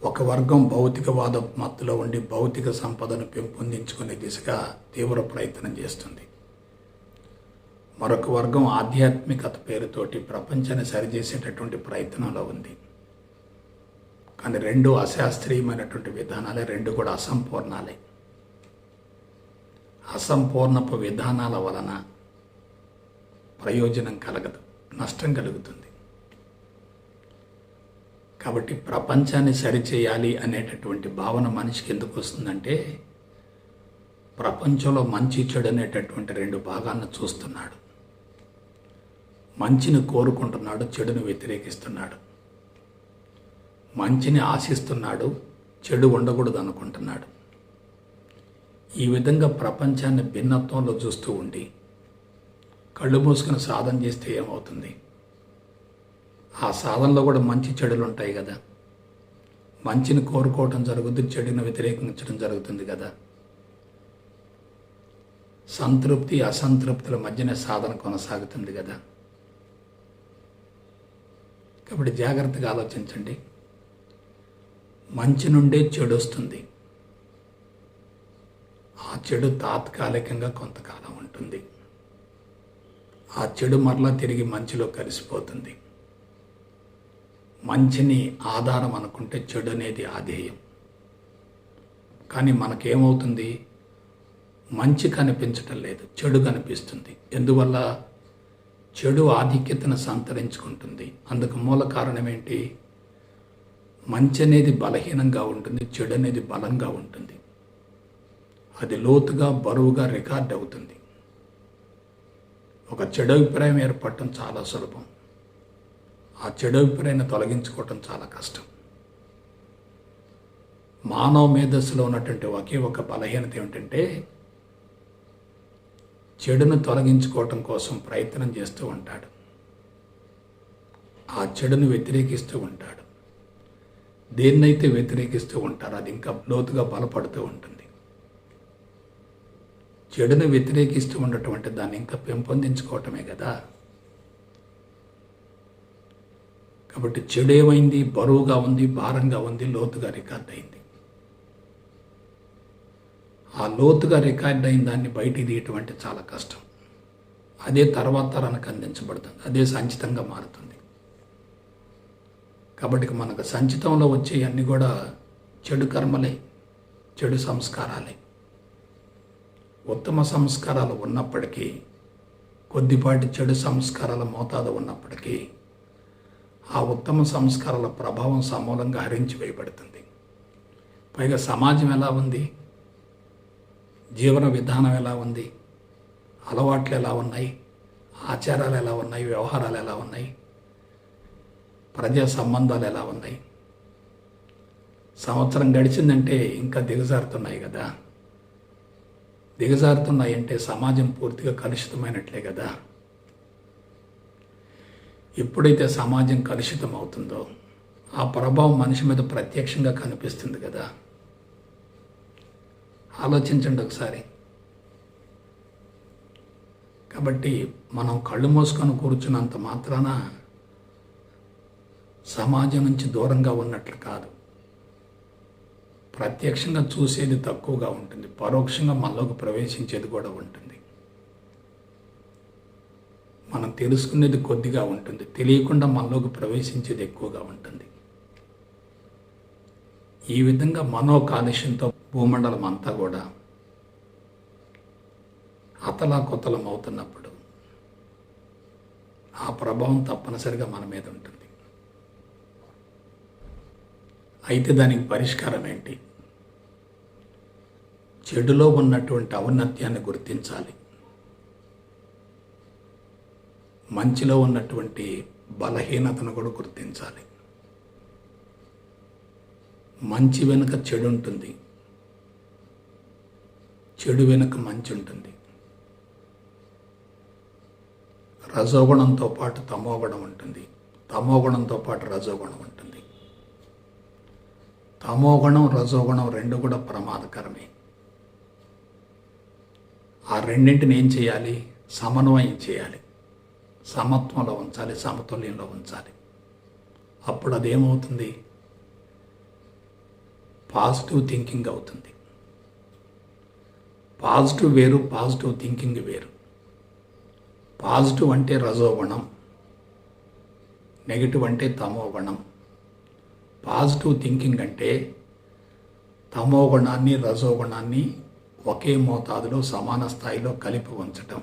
ఒక వర్గం భౌతికవాద మత్తులో ఉండి భౌతిక సంపదను పెంపొందించుకునే దిశగా తీవ్ర ప్రయత్నం చేస్తుంది. మరొక వర్గం ఆధ్యాత్మికత పేరుతోటి ప్రపంచాన్ని సరిచేసేటటువంటి ప్రయత్నంలో ఉంది. కానీ రెండు అశాస్త్రీయమైనటువంటి విధానాలే, రెండు కూడా అసంపూర్ణాలే. అసంపూర్ణపు విధానాల వలన ప్రయోజనం కలగదు, నష్టం కలుగుతుంది. కాబట్టి ప్రపంచాన్ని సరిచేయాలి అనేటటువంటి భావన మనిషికి ఎందుకు వస్తుందంటే, ప్రపంచంలో మంచి చెడు అనేటటువంటి రెండు భాగాలను చూస్తున్నాడు. మంచిని కోరుకుంటున్నాడు, చెడును వ్యతిరేకిస్తున్నాడు. మంచిని ఆశిస్తున్నాడు, చెడు ఉండకూడదు అనుకుంటున్నాడు. ఈ విధంగా ప్రపంచాన్ని భిన్నత్వంలో చూస్తూ ఉండి కళ్ళు మూసుకుని సాధన చేస్తే ఏమవుతుంది? ఆ సాధనలో కూడా మంచి చెడులు ఉంటాయి కదా. మంచిని కోరుకోవటం జరుగుతుంది, చెడుని వ్యతిరేకించడం జరుగుతుంది కదా. సంతృప్తి అసంతృప్తుల మధ్యనే సాధన కొనసాగుతుంది కదా. కాబట్టి జాగ్రత్తగా ఆలోచించండి. మంచి నుండే చెడు వస్తుంది. ఆ చెడు తాత్కాలికంగా కొంతకాలం ఉంటుంది. ఆ చెడు మరలా తిరిగి మంచిలో కలిసిపోతుంది. మంచిని ఆధారం అనుకుంటే చెడు అనేది ఆధేయం. కానీ మనకేమవుతుంది? మంచి కనిపించటం లేదు, చెడు కనిపిస్తుంది. ఎందువల్ల? చెడు ఆధిక్యతను సంతరించుకుంటుంది. అందుకు మూల కారణం ఏంటి? మంచి అనేది బలహీనంగా ఉంటుంది, చెడు అనేది బలంగా ఉంటుంది. అది లోతుగా బరువుగా రికార్డ్ అవుతుంది. ఒక చెడు అభిప్రాయం ఏర్పడటం చాలా సులభం, ఆ చెడు అభిప్రాయాన్ని తొలగించుకోవటం చాలా కష్టం. మానవ మేధస్సులో ఉన్నటువంటి ఒకే ఒక బలహీనత ఏమిటంటే చెడును తొలగించుకోవటం కోసం ప్రయత్నం చేస్తూ ఉంటాడు, ఆ చెడును వ్యతిరేకిస్తూ ఉంటాడు. దేన్నైతే వ్యతిరేకిస్తూ ఉంటారో అది ఇంకా లోతుగా బలపడుతూ ఉంటుంది. చెడును వ్యతిరేకిస్తూ ఉండటం అంటే దాన్ని ఇంకా పెంపొందించుకోవటమే కదా. కాబట్టి చెడు ఏమైంది? బరువుగా ఉంది, భారంగా ఉంది, లోతుగా రికార్డ్ అయింది. ఆ లోతుగా రికార్డ్ అయిన దాన్ని బయటికి తీయటం అంటే చాలా కష్టం. అదే తర్వాత తరానికి అందించబడుతుంది, అదే సంచితంగా మారుతుంది. కాబట్టి మనకు సంచితంలో వచ్చే అన్నీ కూడా చెడు కర్మలే, చెడు సంస్కారాలే. ఉత్తమ సంస్కారాలు ఉన్నప్పటికీ, కొద్దిపాటి చెడు సంస్కారాల మోతాదు ఉన్నప్పటికీ ఆ ఉత్తమ సంస్కారాల ప్రభావం సమూలంగా హరించి వేయబడుతుంది. పైగా సమాజం ఎలా ఉంది, జీవన విధానం ఎలా ఉంది, అలవాట్లు ఎలా ఉన్నాయి, ఆచారాలు ఎలా ఉన్నాయి, వ్యవహారాలు ఎలా ఉన్నాయి, ప్రజా సంబంధాలు ఎలా ఉన్నాయి. సంవత్సరం గడిచిందంటే ఇంకా దిగజారుతున్నాయి కదా. దిగజారుతున్నాయంటే సమాజం పూర్తిగా కలుషితమైనట్లే కదా. ఎప్పుడైతే సమాజం కలుషితం అవుతుందో ఆ ప్రభావం మనిషి మీద ప్రత్యక్షంగా కనిపిస్తుంది కదా. ఆలోచించండి ఒకసారి. కాబట్టి మనం కళ్ళు మూసుకొని కూర్చున్నంత మాత్రాన సమాజం నుంచి దూరంగా ఉన్నట్లు కాదు. ప్రత్యక్షంగా చూసేది తక్కువగా ఉంటుంది, పరోక్షంగా మనలోకి ప్రవేశించేది కూడా ఉంటుంది. మనం తెలుసుకునేది కొద్దిగా ఉంటుంది, తెలియకుండా మనలోకి ప్రవేశించేది ఎక్కువగా ఉంటుంది. ఈ విధంగా మనో కాలుష్యంతో భూమండలం అంతా కూడా అతలాకుతలం అవుతున్నప్పుడు ఆ ప్రభావం తప్పనిసరిగా మన మీద ఉంటుంది. అయితే దానికి పరిష్కారం ఏంటి? చెడులో ఉన్నటువంటి ఔన్నత్యాన్ని గుర్తించాలి, మంచిలో ఉన్నటువంటి బలహీనతను కూడా గుర్తించాలి. మంచి వెనుక చెడు ఉంటుంది, చెడు వెనుక మంచి ఉంటుంది. రజోగుణంతో పాటు తమోగుణం ఉంటుంది, తమోగుణంతో పాటు రజోగుణం ఉంటుంది. తమోగుణం రజోగుణం రెండు కూడా ప్రమాదకరమే. ఆ రెండింటిని ఏం చేయాలి? సమన్వయం చేయాలి, సమత్వంలో ఉంచాలి, సమతుల్యంలో ఉంచాలి. అప్పుడు అదేమవుతుంది? పాజిటివ్ థింకింగ్ అవుతుంది. పాజిటివ్ వేరు, పాజిటివ్ థింకింగ్ వేరు. పాజిటివ్ అంటే రజోగుణం, నెగిటివ్ అంటే తమోగుణం. పాజిటివ్ థింకింగ్ అంటే తమోగుణాన్ని రజోగుణాన్ని ఒకే మోతాదులో సమాన స్థాయిలో కలిపి ఉంచటం.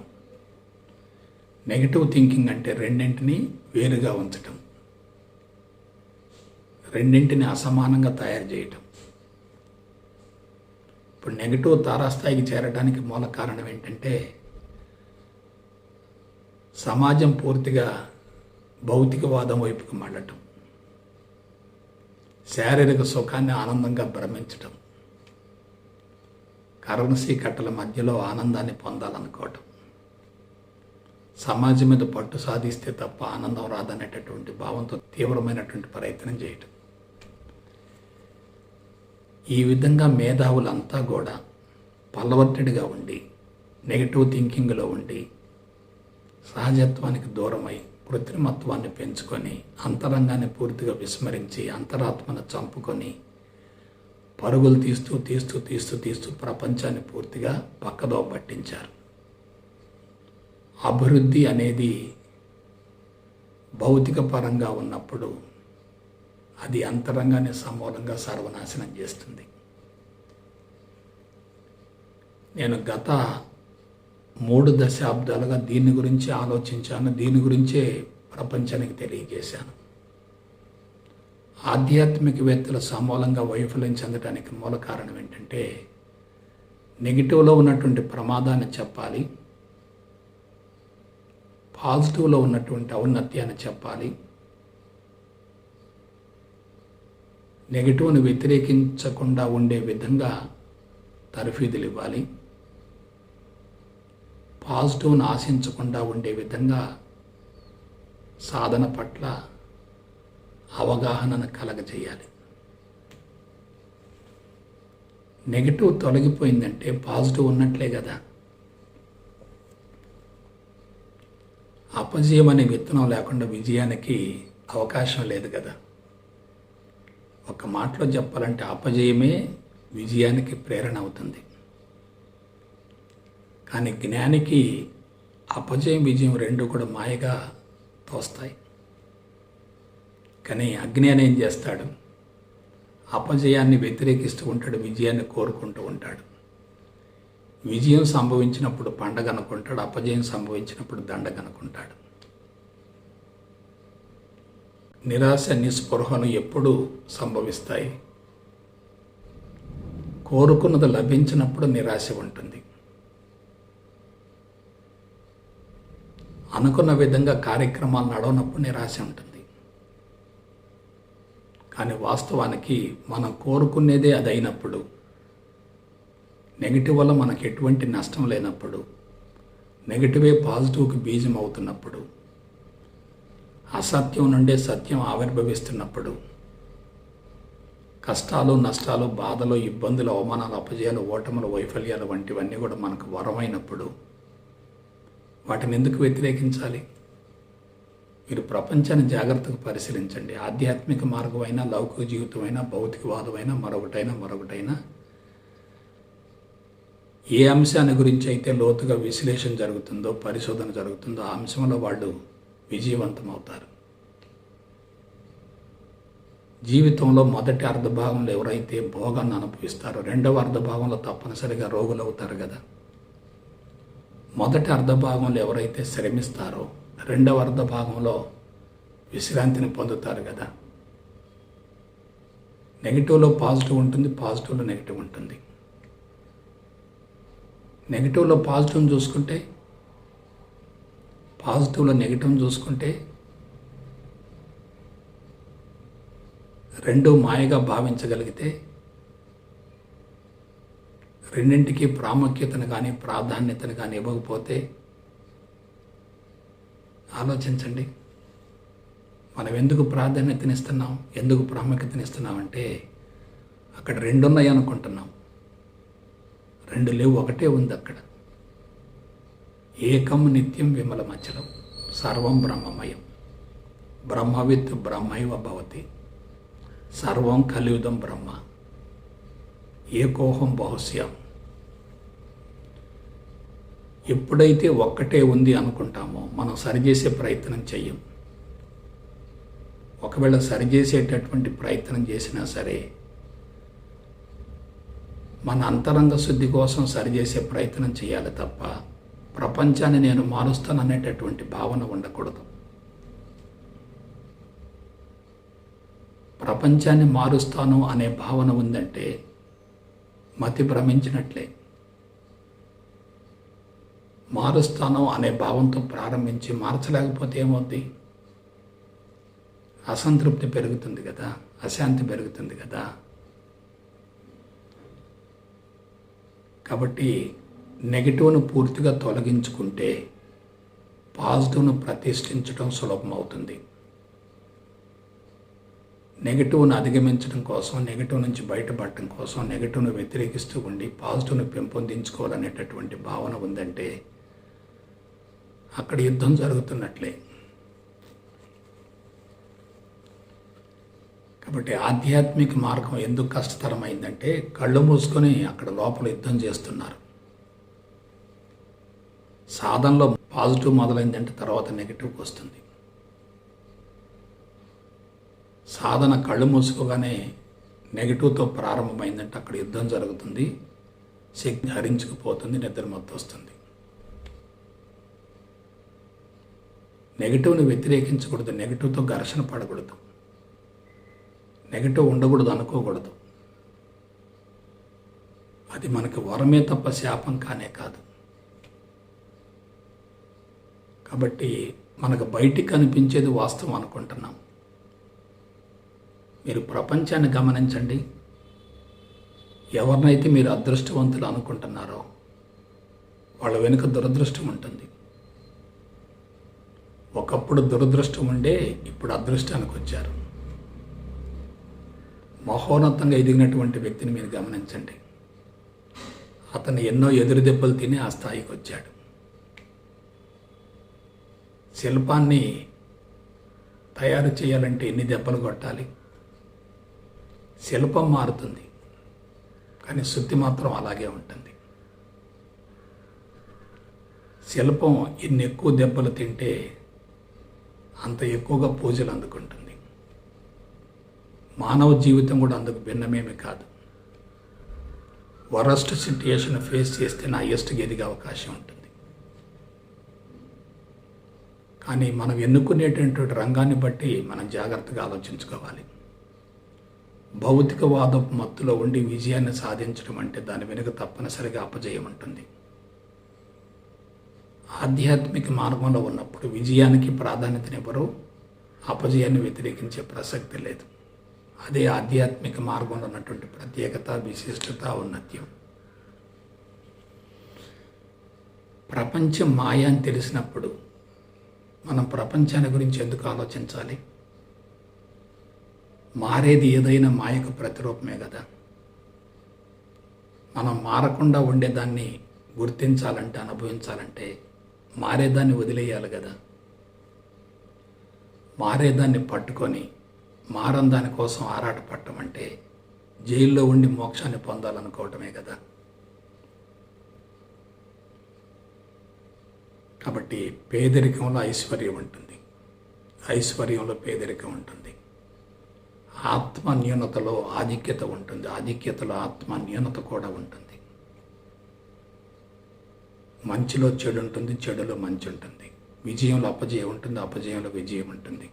నెగిటివ్ థింకింగ్ అంటే రెండింటినీ వేరుగా ఉంచటం, రెండింటిని అసమానంగా తయారు చేయటం. ఇప్పుడు నెగిటివ్ తారాస్థాయికి చేరడానికి మూల కారణం ఏంటంటే సమాజం పూర్తిగా భౌతికవాదం వైపుకి మళ్ళటం, శారీరక సుఖాన్ని ఆనందంగా భ్రమించటం, కరెన్సీ కట్టల మధ్యలో ఆనందాన్ని పొందాలనుకోవటం, సమాజం మీద పట్టు సాధిస్తే తప్ప ఆనందం రాదనేటటువంటి భావంతో తీవ్రమైనటువంటి ప్రయత్నం చేయటం. ఈ విధంగా మేధావులంతా కూడా పల్లవర్టెడ్గా ఉండి, నెగిటివ్ థింకింగ్లో ఉండి, సహజత్వానికి దూరమై కృత్రిమత్వాన్ని పెంచుకొని అంతరంగాన్ని పూర్తిగా విస్మరించి అంతరాత్మను చంపుకొని పరుగులు తీస్తూ తీస్తూ తీస్తూ తీస్తూ ప్రపంచాన్ని పూర్తిగా పక్కదో పట్టించారు. అభివృద్ధి అనేది భౌతిక పరంగా ఉన్నప్పుడు అది అంతరంగాన్ని సమూలంగా సర్వనాశనం చేస్తుంది. నేను గత 3 దశాబ్దాలుగా దీని గురించి ఆలోచించాను, దీని గురించే ప్రపంచానికి తెలియజేశాను. ఆధ్యాత్మికవేత్తలు సమూలంగా వైఫల్యం చెందడానికి మూల కారణం ఏంటంటే, నెగిటివ్లో ఉన్నటువంటి ప్రమాదాన్ని చెప్పాలి, పాజిటివ్లో ఉన్నటువంటి ఔన్నత్యాన్ని చెప్పాలి, నెగిటివ్ను వ్యతిరేకించకుండా ఉండే విధంగా తర్ఫీదులు ఇవ్వాలి, పాజిటివ్ను ఆశించకుండా ఉండే విధంగా సాధన పట్ల అవగాహనను కలగజేయాలి. నెగిటివ్ తొలగిపోయిందంటే పాజిటివ్ ఉన్నట్లే కదా. అపజయం అనే విత్తనం లేకుండా విజయానికి అవకాశం లేదు కదా. ఒక మాటలో చెప్పాలంటే అపజయమే విజయానికి ప్రేరణ అవుతుంది. కానీ జ్ఞానికి అపజయం విజయం రెండు కూడా మాయగా తోస్తాయి. కానీ అజ్ఞాని ఏం చేస్తాడు? అపజయాన్ని వ్యతిరేకిస్తూ ఉంటాడు, విజయాన్ని కోరుకుంటూ ఉంటాడు. విజయం సంభవించినప్పుడు పండగ అనుకుంటాడు, అపజయం సంభవించినప్పుడు దండగ అనుకుంటాడు. నిరాశ నిస్పృహలు ఎప్పుడు సంభవిస్తాయి? కోరుకున్నది లభించినప్పుడు నిరాశ ఉంటుంది. అనుకున్న విధంగా కార్యక్రమాలు నడవనప్పుడు నిరాశ ఉంటుంది. కానీ వాస్తవానికి మనం కోరుకునేదే అది అయినప్పుడు, నెగిటివ్ వల్ల మనకు ఎటువంటి నష్టం లేనప్పుడు, నెగిటివే పాజిటివ్కి బీజం అవుతున్నప్పుడు, అసత్యం నుండే సత్యం ఆవిర్భవిస్తున్నప్పుడు, కష్టాలు నష్టాలు బాధలు ఇబ్బందులు అవమానాలు అపజయాలు ఓటములు వైఫల్యాలు వంటివన్నీ కూడా మనకు వరమైనప్పుడు వాటిని ఎందుకు వ్యతిరేకించాలి? మీరు ప్రపంచాన్ని జాగ్రత్తగా పరిశీలించండి. ఆధ్యాత్మిక మార్గమైనా, లౌకిక జీవితమైనా, భౌతికవాదమైనా, మరొకటైనా ఏ అంశాన్ని గురించి అయితే లోతుగా విశ్లేషణ జరుగుతుందో, పరిశోధన జరుగుతుందో ఆ అంశంలో వాళ్ళు విజయవంతమవుతారు. జీవితంలో మొదటి అర్ధభాగంలో ఎవరైతే భోగాన్ని అనుభవిస్తారో రెండవ అర్ధభాగంలో తప్పనిసరిగా రోగులు అవుతారు కదా. మొదటి అర్ధభాగంలో ఎవరైతే శ్రమిస్తారో రెండవ అర్ధభాగంలో విశ్రాంతిని పొందుతారు కదా. నెగిటివ్లో పాజిటివ్ ఉంటుంది, పాజిటివ్లో నెగిటివ్ ఉంటుంది. నెగిటివ్లో పాజిటివ్ని చూసుకుంటే, పాజిటివ్లో నెగిటివ్ని చూసుకుంటే రెండు మాయగా భావించగలిగితే, రెండింటికి ప్రాముఖ్యతను కానీ ప్రాధాన్యతను కానీ ఇవ్వకపోతే ఆలోచించండి. మనం ఎందుకు ప్రాధాన్యతనిస్తున్నాం, ఎందుకు ప్రాముఖ్యతనిస్తున్నామంటే అక్కడ రెండు ఉన్నాయి అనుకుంటున్నాం. రెండు లేవు, ఒకటే ఉంది అక్కడ. ఏకం నిత్యం విమలమచలం సర్వం బ్రహ్మమయం బ్రహ్మవిత్ బ్రహ్మైవ భవతి సర్వం కలియుగం బ్రహ్మ ఏకోహం బహుశ్యాం. ఎప్పుడైతే ఒక్కటే ఉంది అనుకుంటామో మనం సరిచేసే ప్రయత్నం చెయ్యం. ఒకవేళ సరిచేసేటటువంటి ప్రయత్నం చేసినా సరే మన అంతరంగ శుద్ధి కోసం సరిచేసే ప్రయత్నం చేయాలి తప్ప ప్రపంచాన్ని నేను మారుస్తాను అనేటటువంటి భావన ఉండకూడదు. ప్రపంచాన్ని మారుస్తాను అనే భావన ఉందంటే మతి భ్రమించినట్లే. మారుస్తాను అనే భావంతో ప్రారంభించి మార్చలేకపోతే ఏమవుద్ది? అసంతృప్తి పెరుగుతుంది కదా. అశాంతి పెరుగుతుంది కదా. కాబట్టి నెగిటివ్ను పూర్తిగా తొలగించుకుంటే పాజిటివ్ను ప్రతిష్ఠించడం సులభం అవుతుంది. నెగిటివ్ను అధిగమించడం కోసం, నెగిటివ్ నుంచి బయటపడటం కోసం, నెగిటివ్ను వ్యతిరేకిస్తూ ఉండి పాజిటివ్ను పెంపొందించుకోవాలనేటటువంటి భావన ఉందంటే అక్కడ యుద్ధం జరుగుతున్నట్లే. కాబట్టి ఆధ్యాత్మిక మార్గం ఎందుకు కష్టతరమైందంటే కళ్ళు మూసుకొని అక్కడ లోపల యుద్ధం చేస్తున్నారు. సాధనలో పాజిటివ్ మొదలైందంటే తర్వాత నెగిటివ్కి వస్తుంది. సాధన కళ్ళు మూసుకోగానే నెగిటివ్తో ప్రారంభమైందంటే అక్కడ యుద్ధం జరుగుతుంది, శక్తి హరించుకుపోతుంది, నిద్ర మత్తు వస్తుంది. నెగిటివ్ని వ్యతిరేకించకూడదు, నెగిటివ్తో ఘర్షణ పడకూడదు, నెగిటివ్ ఉండకూడదు అనుకోకూడదు. అది మనకి వరమే తప్ప శాపం కానే కాదు. కాబట్టి మనకు బయటికి కనిపించేది వాస్తవం అనుకుంటున్నాం. మీరు ప్రపంచాన్ని గమనించండి. ఎవరినైతే మీరు అదృష్టవంతులు అనుకుంటున్నారో వాళ్ళ వెనుక దురదృష్టం ఉంటుంది. ఒకప్పుడు దురదృష్టం ఉండే ఇప్పుడు అదృష్టానికి వచ్చారు. మహోన్నతంగా ఎదిగినటువంటి వ్యక్తిని మీరు గమనించండి. అతను ఎన్నో ఎదురు దెబ్బలు తిని ఆ స్థాయికి వచ్చాడు. శిల్పాన్ని తయారు చేయాలంటే ఎన్ని దెబ్బలు కొట్టాలి? శిల్పం మారుతుంది, కానీ శుద్ధి మాత్రం అలాగే ఉంటుంది. శిల్పం ఎన్ని ఎక్కువ దెబ్బలు తింటే అంత ఎక్కువగా పూజలు అందుకుంటుంది. మానవ జీవితం కూడా అందుకు భిన్నమేమి కాదు. వరస్ట్ సిట్యుయేషన్ ఫేస్ చేస్తే నా హైయెస్ట్కి ఎదిగే అవకాశం ఉంటుంది. కానీ మనం ఎన్నుకునేటటువంటి రంగాన్ని బట్టి మనం జాగ్రత్తగా ఆలోచించుకోవాలి. భౌతికవాదపు మత్తులో ఉండి విజయాన్ని సాధించడం అంటే దాని వెనుక తప్పనిసరిగా అపజయం ఉంటుంది. ఆధ్యాత్మిక మార్గంలో ఉన్నప్పుడు విజయానికి ప్రాధాన్యతనివ్వరు, అపజయాన్ని వ్యతిరేకించే ప్రసక్తి లేదు. అదే ఆధ్యాత్మిక మార్గంలో ఉన్నటువంటి ప్రత్యేకత, విశిష్టత, ఔన్నత్యం. ప్రపంచం మాయ అని తెలిసినప్పుడు మనం ప్రపంచాన్ని గురించి ఎందుకు ఆలోచించాలి? మారేది ఏదైనా మాయకు ప్రతిరూపమే కదా. మనం మారకుండా ఉండేదాన్ని గుర్తించాలంటే, అనుభవించాలంటే మారేదాన్ని వదిలేయాలి కదా. మారేదాన్ని పట్టుకొని మారని దానికోసం ఆరాటపడటం అంటే జైల్లో ఉండి మోక్షాన్ని పొందాలనుకోవటమే కదా. కాబట్టి పేదరికంలో ఐశ్వర్యం ఉంటుంది, ఐశ్వర్యంలో పేదరికం ఉంటుంది. ఆత్మ న్యూనతలో ఆధిక్యత ఉంటుంది, ఆధిక్యతలో ఆత్మ న్యూనత కూడా ఉంటుంది. మంచిలో చెడు ఉంటుంది, చెడులో మంచి ఉంటుంది. విజయంలో అపజయం ఉంటుంది, అపజయంలో విజయం ఉంటుంది.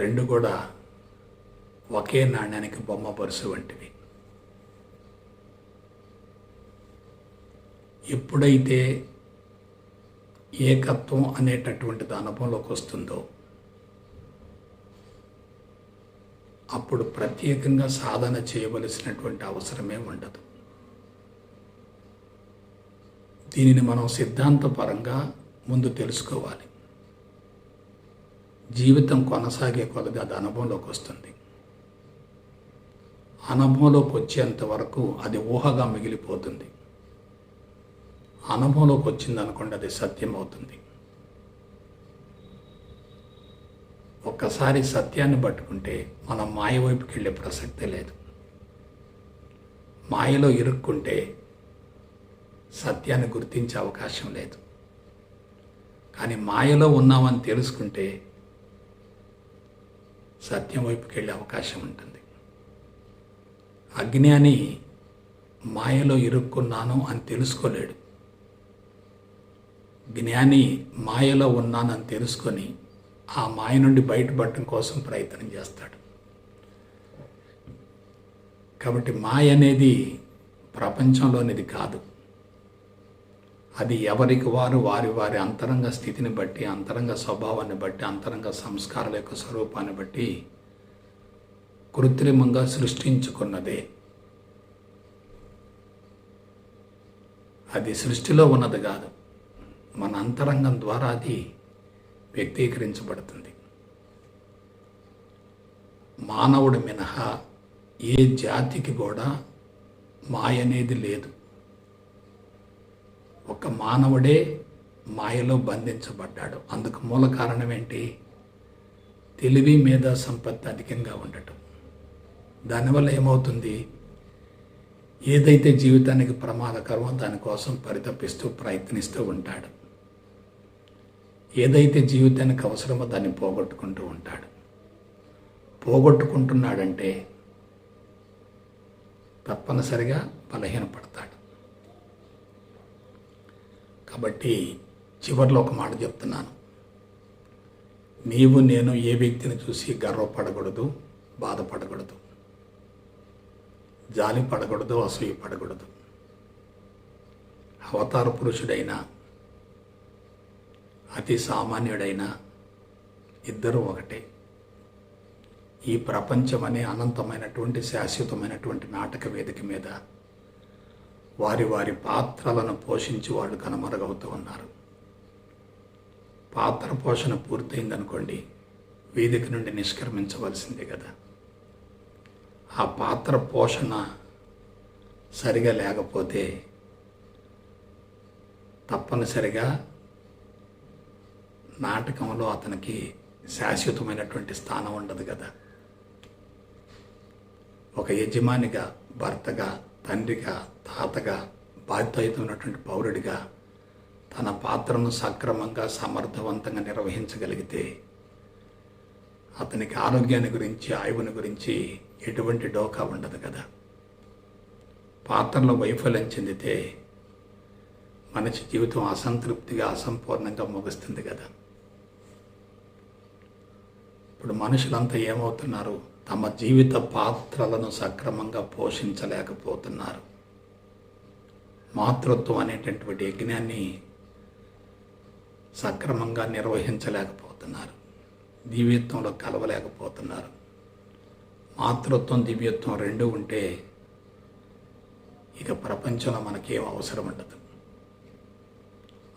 రెండు కూడా ఒకే నాణ్యానికి బొమ్మ బరుసు వంటివి. ఎప్పుడైతే ఏకత్వం అనేటటువంటిది అనుభవంలోకి వస్తుందో అప్పుడు ప్రత్యేకంగా సాధన చేయవలసినటువంటి అవసరమే ఉండదు. దీనిని మనం సిద్ధాంతపరంగా ముందు తెలుసుకోవాలి. జీవితం కొనసాగే కొలది అది అనుభవంలోకి వస్తుంది. అనుభవంలోకి వచ్చేంత వరకు అది ఊహగా మిగిలిపోతుంది. అనుభవంలోకి వచ్చింది అనుకోండి, అది సత్యం అవుతుంది. ఒక్కసారి సత్యాన్ని పట్టుకుంటే మనం మాయ వైపుకి వెళ్ళే ప్రసక్తే లేదు. మాయలో ఇరుక్కుంటే సత్యాన్ని గుర్తించే అవకాశం లేదు. కానీ మాయలో ఉన్నామని తెలుసుకుంటే సత్యం వైపుకి వెళ్ళే అవకాశం ఉంటుంది. అజ్ఞాని మాయలో ఇరుక్కున్నాను అని తెలుసుకోలేడు. జ్ఞాని మాయలో ఉన్నానని తెలుసుకొని ఆ మాయ నుండి బయటపడటం కోసం ప్రయత్నం చేస్తాడు. కాబట్టి మాయ అనేది ప్రపంచంలోనిది కాదు. అది ఎవరికి వారు వారి వారి అంతరంగ స్థితిని బట్టి, అంతరంగ స్వభావాన్ని బట్టి, అంతరంగ సంస్కారాల యొక్క స్వరూపాన్ని బట్టి కృత్రిమంగా సృష్టించుకున్నదే. అది సృష్టిలో ఉన్నది కాదు, మన అంతరంగం ద్వారా అది వ్యక్తీకరించబడుతుంది. మానవుడు మినహా ఏ జాతికి కూడా మాయ అనేది లేదు. ఒక మానవుడే మాయలో బంధించబడ్డాడు. అందుకు మూల కారణం ఏంటి? తెలివి మేధా సంపత్తి అధికంగా ఉండటం. దానివల్ల ఏమవుతుంది? ఏదైతే జీవితానికి ప్రమాదకరమో దానికోసం పరితపిస్తూ ప్రయత్నిస్తూ ఉంటాడు. ఏదైతే జీవితానికి అవసరమో దాన్ని పోగొట్టుకుంటూ ఉంటాడు. పోగొట్టుకుంటున్నాడంటే తప్పనిసరిగా బలహీనపడతాడు. కాబట్టి చివరిలో ఒక మాట చెప్తున్నాను. నీవు నేను ఏ వ్యక్తిని చూసి గర్వపడకూడదు, బాధపడకూడదు, జాలి పడకూడదు, అసూయ పడకూడదు. అవతార పురుషుడైనా అతి సామాన్యుడైనా ఇద్దరూ ఒకటే. ఈ ప్రపంచం అనే అనంతమైనటువంటి శాశ్వతమైనటువంటి నాటక వేదిక మీద వారి వారి పాత్రలను పోషించి వాళ్ళు కనుమరుగవుతూ ఉన్నారు. పాత్ర పోషణ పూర్తయిందనుకోండి, వేదిక నుండి నిష్క్రమించవలసిందే కదా. ఆ పాత్ర పోషణ సరిగా లేకపోతే తప్పనిసరిగా నాటకంలో అతనికి శాశ్వతమైనటువంటి స్థానం ఉండదు కదా. ఒక యజమానిగా, భర్తగా, తండ్రిగా, తాతగా, బాధ్యతయుతమైనటువంటి పౌరుడిగా తన పాత్రను సక్రమంగా, సమర్థవంతంగా నిర్వహించగలిగితే అతనికి ఆరోగ్యాన్ని గురించి, ఆయువుని గురించి ఎటువంటి డోకా ఉండదు కదా. పాత్రలో వైఫల్యం చెందితే మనిషి జీవితం అసంతృప్తిగా, అసంపూర్ణంగా ముగుస్తుంది కదా. ఇప్పుడు మనుషులంతా ఏమవుతున్నారు? తమ జీవిత పాత్రలను సక్రమంగా పోషించలేకపోతున్నారు. మాతృత్వం అనేటటువంటి యజ్ఞాన్ని సక్రమంగా నిర్వహించలేకపోతున్నారు. దివ్యత్వంలో కలవలేకపోతున్నారు. మాతృత్వం, దివ్యత్వం రెండూ ఉంటే ఇక ప్రపంచంలో మనకేం అవసరం ఉండదు.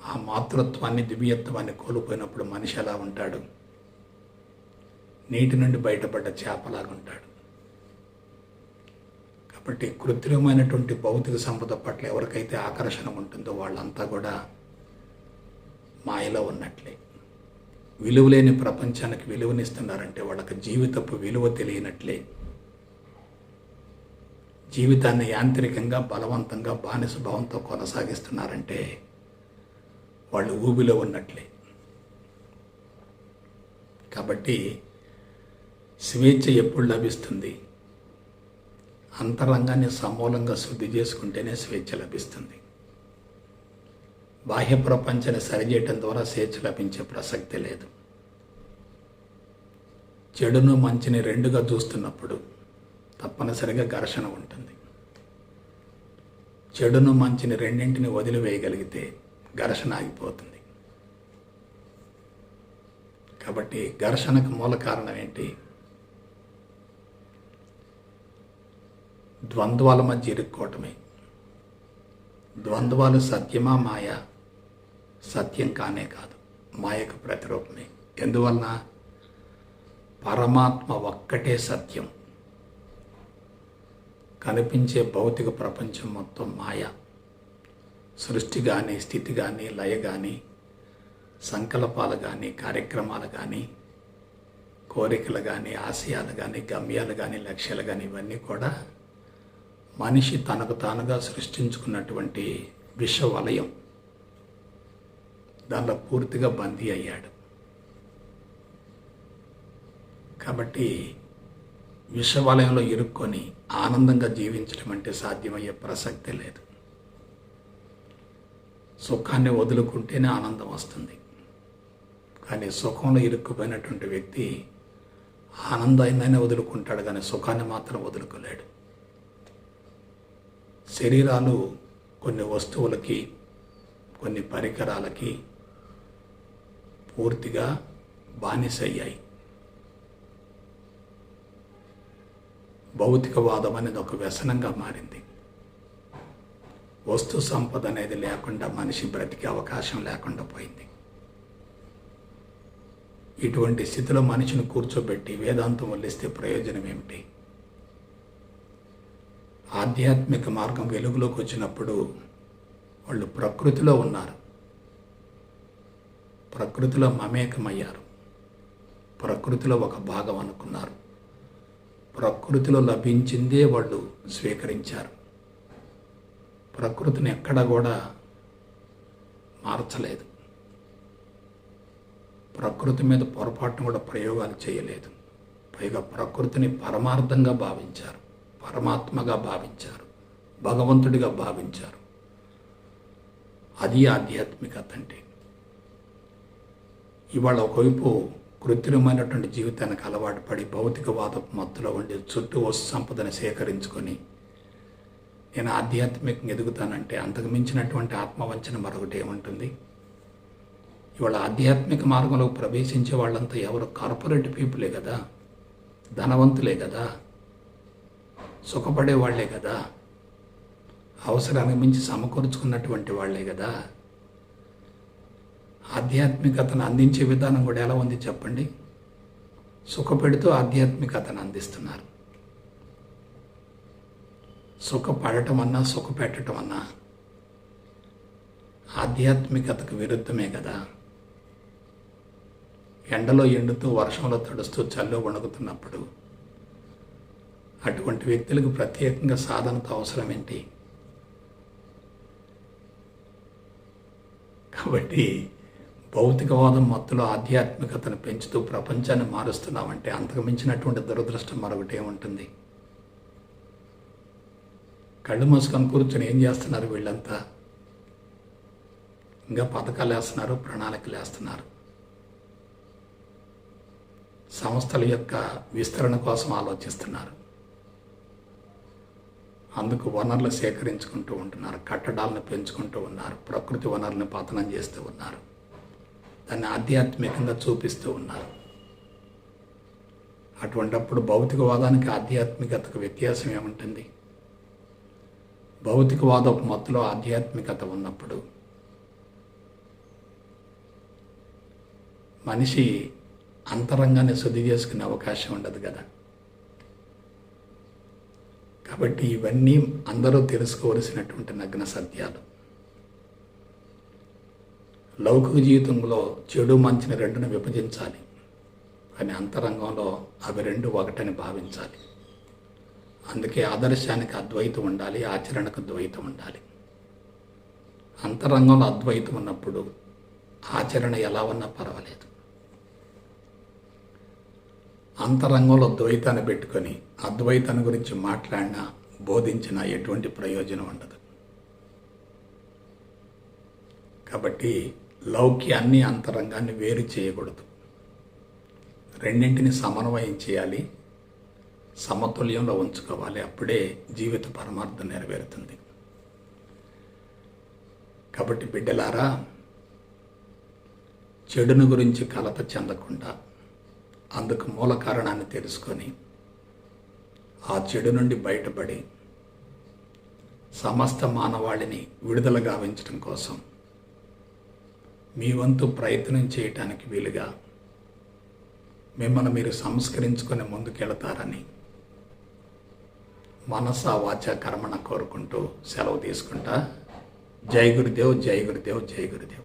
ఆ మాతృత్వాన్ని, దివ్యత్వాన్ని కోల్పోయినప్పుడు మనిషి ఎలా ఉంటాడు? నీటి నుండి బయటపడ్డ చేపలాగా ఉంటాడు. కాబట్టి కృత్రిమమైనటువంటి భౌతిక సంపద పట్ల ఎవరికైతే ఆకర్షణ ఉంటుందో వాళ్ళంతా కూడా మాయలో ఉన్నట్లే. విలువలేని ప్రపంచానికి విలువనిస్తున్నారంటే వాళ్ళకి జీవితపు విలువ తెలియనట్లే. జీవితాన్ని యాంత్రికంగా, బలవంతంగా, బానిస భావంతో కొనసాగిస్తున్నారంటే వాళ్ళు ఊబిలో ఉన్నట్లే. కాబట్టి స్వేచ్ఛ ఎప్పుడు లభిస్తుంది? అంతరంగాన్ని సమూలంగా శుద్ధి చేసుకుంటేనే స్వేచ్ఛ లభిస్తుంది. బాహ్య ప్రపంచాన్ని సరిచేయటం ద్వారా స్వేచ్ఛ లభించే ప్రసక్తి లేదు. చెడును మంచిని రెండుగా చూస్తున్నప్పుడు తప్పనిసరిగా ఘర్షణ ఉంటుంది. చెడును మంచిని రెండింటిని వదిలివేయగలిగితే ఘర్షణ ఆగిపోతుంది. కాబట్టి ఘర్షణకు మూల కారణం ఏంటి? ద్వంద్వాల మధ్య ఇరుక్కోవటమే. ద్వంద్వాలు సత్యమా మాయ? సత్యం కానే కాదు, మాయకు ప్రతిరూపమే. ఎందువలన? పరమాత్మ ఒక్కటే సత్యం. కనిపించే భౌతిక ప్రపంచం మొత్తం మాయ. సృష్టి కానీ, స్థితి కానీ, లయ కానీ, సంకల్పాలు కానీ, కార్యక్రమాలు కానీ, కోరికలు కానీ, ఆశయాలు కానీ, గమ్యాలు కానీ, లక్ష్యాలు కానీ, ఇవన్నీ కూడా మనిషి తనకు తానుగా సృష్టించుకున్నటువంటి విషవలయం. దానిలో పూర్తిగా బందీ అయ్యాడు. కాబట్టి విషవలయంలో ఇరుక్కొని ఆనందంగా జీవించడం అంటే సాధ్యమయ్యే ప్రసక్తే లేదు. సుఖాన్ని వదులుకుంటేనే ఆనందం వస్తుంది. కానీ సుఖంలో ఇరుక్కుపోయినటువంటి వ్యక్తి ఆనందాన్ని వదులుకుంటాడు, కానీ సుఖాన్ని మాత్రం వదులుకోలేడు. శరీరాలు కొన్ని వస్తువులకి, కొన్ని పరికరాలకి పూర్తిగా బానిసయ్యాయి. భౌతికవాదం అనేది ఒక వ్యసనంగా మారింది. వస్తు సంపద అనేది లేకుండా మనిషి బ్రతికే అవకాశం లేకుండా పోయింది. ఇటువంటి స్థితిలో మనిషిని కూర్చోబెట్టి వేదాంతం వల్లిస్తే ప్రయోజనం ఏమిటి? ఆధ్యాత్మిక మార్గం వెలుగులోకి వచ్చినప్పుడు వాళ్ళు ప్రకృతిలో ఉన్నారు, ప్రకృతిలో మమేకమయ్యారు, ప్రకృతిలో ఒక భాగం అనుకున్నారు, ప్రకృతిలో లభించిందే వాళ్ళు స్వీకరించారు. ప్రకృతిని ఎక్కడా కూడా మార్చలేదు, ప్రకృతి మీద పొరపాటును కూడా ప్రయోగాలు చేయలేదు. పైగా ప్రకృతిని పరమార్థంగా భావించారు, పరమాత్మగా భావించారు, భగవంతుడిగా భావించారు. అది ఆధ్యాత్మికత అంటే. ఇవాళ ఒకవైపు కృత్రిమైనటువంటి జీవితానికి అలవాటు పడి భౌతికవాదపు మత్తులో ఉండి చుట్టూ వస్తు సంపదని సేకరించుకొని నేను ఆధ్యాత్మికంగా ఎదుగుతానంటే అంతకు మించినటువంటి ఆత్మవంచన మరొకటి ఏముంటుంది? ఇవాళ ఆధ్యాత్మిక మార్గంలో ప్రవేశించే వాళ్ళంతా ఎవరు? కార్పొరేట్ పీపులే కదా, ధనవంతులే కదా, సుఖపడే వాళ్లే కదా, అవసరానికి మించి సమకూర్చుకున్నటువంటి వాళ్లే కదా. ఆధ్యాత్మికతను అందించే విధానం కూడా ఎలా ఉంది చెప్పండి? సుఖపెడుతూ ఆధ్యాత్మికతను అందిస్తున్నారు. సుఖపడటం అన్నా సుఖపెట్టడం అన్నా ఆధ్యాత్మికతకు విరుద్ధమే కదా. ఎండలో ఎండుతూ వర్షంలో తడుస్తూ చల్లో వణుకుతున్నప్పుడు అటువంటి వ్యక్తులకు ప్రత్యేకంగా సాధనతో అవసరం ఏంటి? కాబట్టి భౌతికవాదం మత్తులో ఆధ్యాత్మికతను పెంచుతూ ప్రపంచాన్ని మారుస్తున్నామంటే అంతకు మించినటువంటి దురదృష్టం మరొకటి ఏముంటుంది? కళ్ళు మూసుకొని కూర్చొని ఏం చేస్తున్నారు వీళ్ళంతా? ఇంకా పథకాలు వేస్తున్నారు, ప్రణాళికలు వేస్తున్నారు, సంస్థల యొక్క విస్తరణ కోసం ఆలోచిస్తున్నారు, అందుకు వనరులు సేకరించుకుంటూ ఉంటున్నారు, కట్టడాలను పెంచుకుంటూ ఉన్నారు, ప్రకృతి వనరులను పతనం చేస్తూ ఉన్నారు, దాన్ని ఆధ్యాత్మికంగా చూపిస్తూ ఉన్నారు. అటువంటప్పుడు భౌతికవాదానికి ఆధ్యాత్మికతకు వ్యత్యాసం ఏముంటుంది? భౌతికవాదపు మత్తులో ఆధ్యాత్మికత ఉన్నప్పుడు మనిషి అంతరంగాన్ని శుద్ధి చేసుకునే అవకాశం ఉండదు కదా. కాబట్టి ఇవన్నీ అందరూ తెలుసుకోవలసినటువంటి నగ్న సత్యాలు. లౌకిక జీవితంలో చెడు మంచిని రెండును విభజించాలి, కానీ అంతరంగంలో అవి రెండు ఒకటని భావించాలి. అందుకే ఆదర్శానికి అద్వైతం ఉండాలి, ఆచరణకు ద్వైతం ఉండాలి. అంతరంగంలో అద్వైతం ఉన్నప్పుడు ఆచరణ ఎలా ఉన్నా పర్వాలేదు. అంతరంగంలో ద్వైతాన్ని పెట్టుకొని అద్వైతాన్ని గురించి మాట్లాడినా బోధించినా ఎటువంటి ప్రయోజనం ఉండదు. కాబట్టి లౌక్యాన్ని అంతరంగాన్ని వేరు చేయకూడదు, రెండింటిని సమన్వయం చేయాలి, సమతుల్యంలో ఉంచుకోవాలి. అప్పుడే జీవిత పరమార్థం నెరవేరుతుంది. కాబట్టి బిడ్డలారా, చెడును గురించి కలత చెందకుండా అందుకు మూల కారణాన్ని తెలుసుకొని ఆ చెడు నుండి బయటపడి సమస్త మానవాళిని విడుదల గావించడం కోసం మీ వంతు ప్రయత్నం చేయటానికి వీలుగా మిమ్మల్ని మీరు సంస్కరించుకొని ముందుకెళతారని మనస వాచ కర్మణ కోరుకుంటూ సెలవు తీసుకుంటా. జై గురుదేవ్, జై గురుదేవ్, జై గురుదేవ్.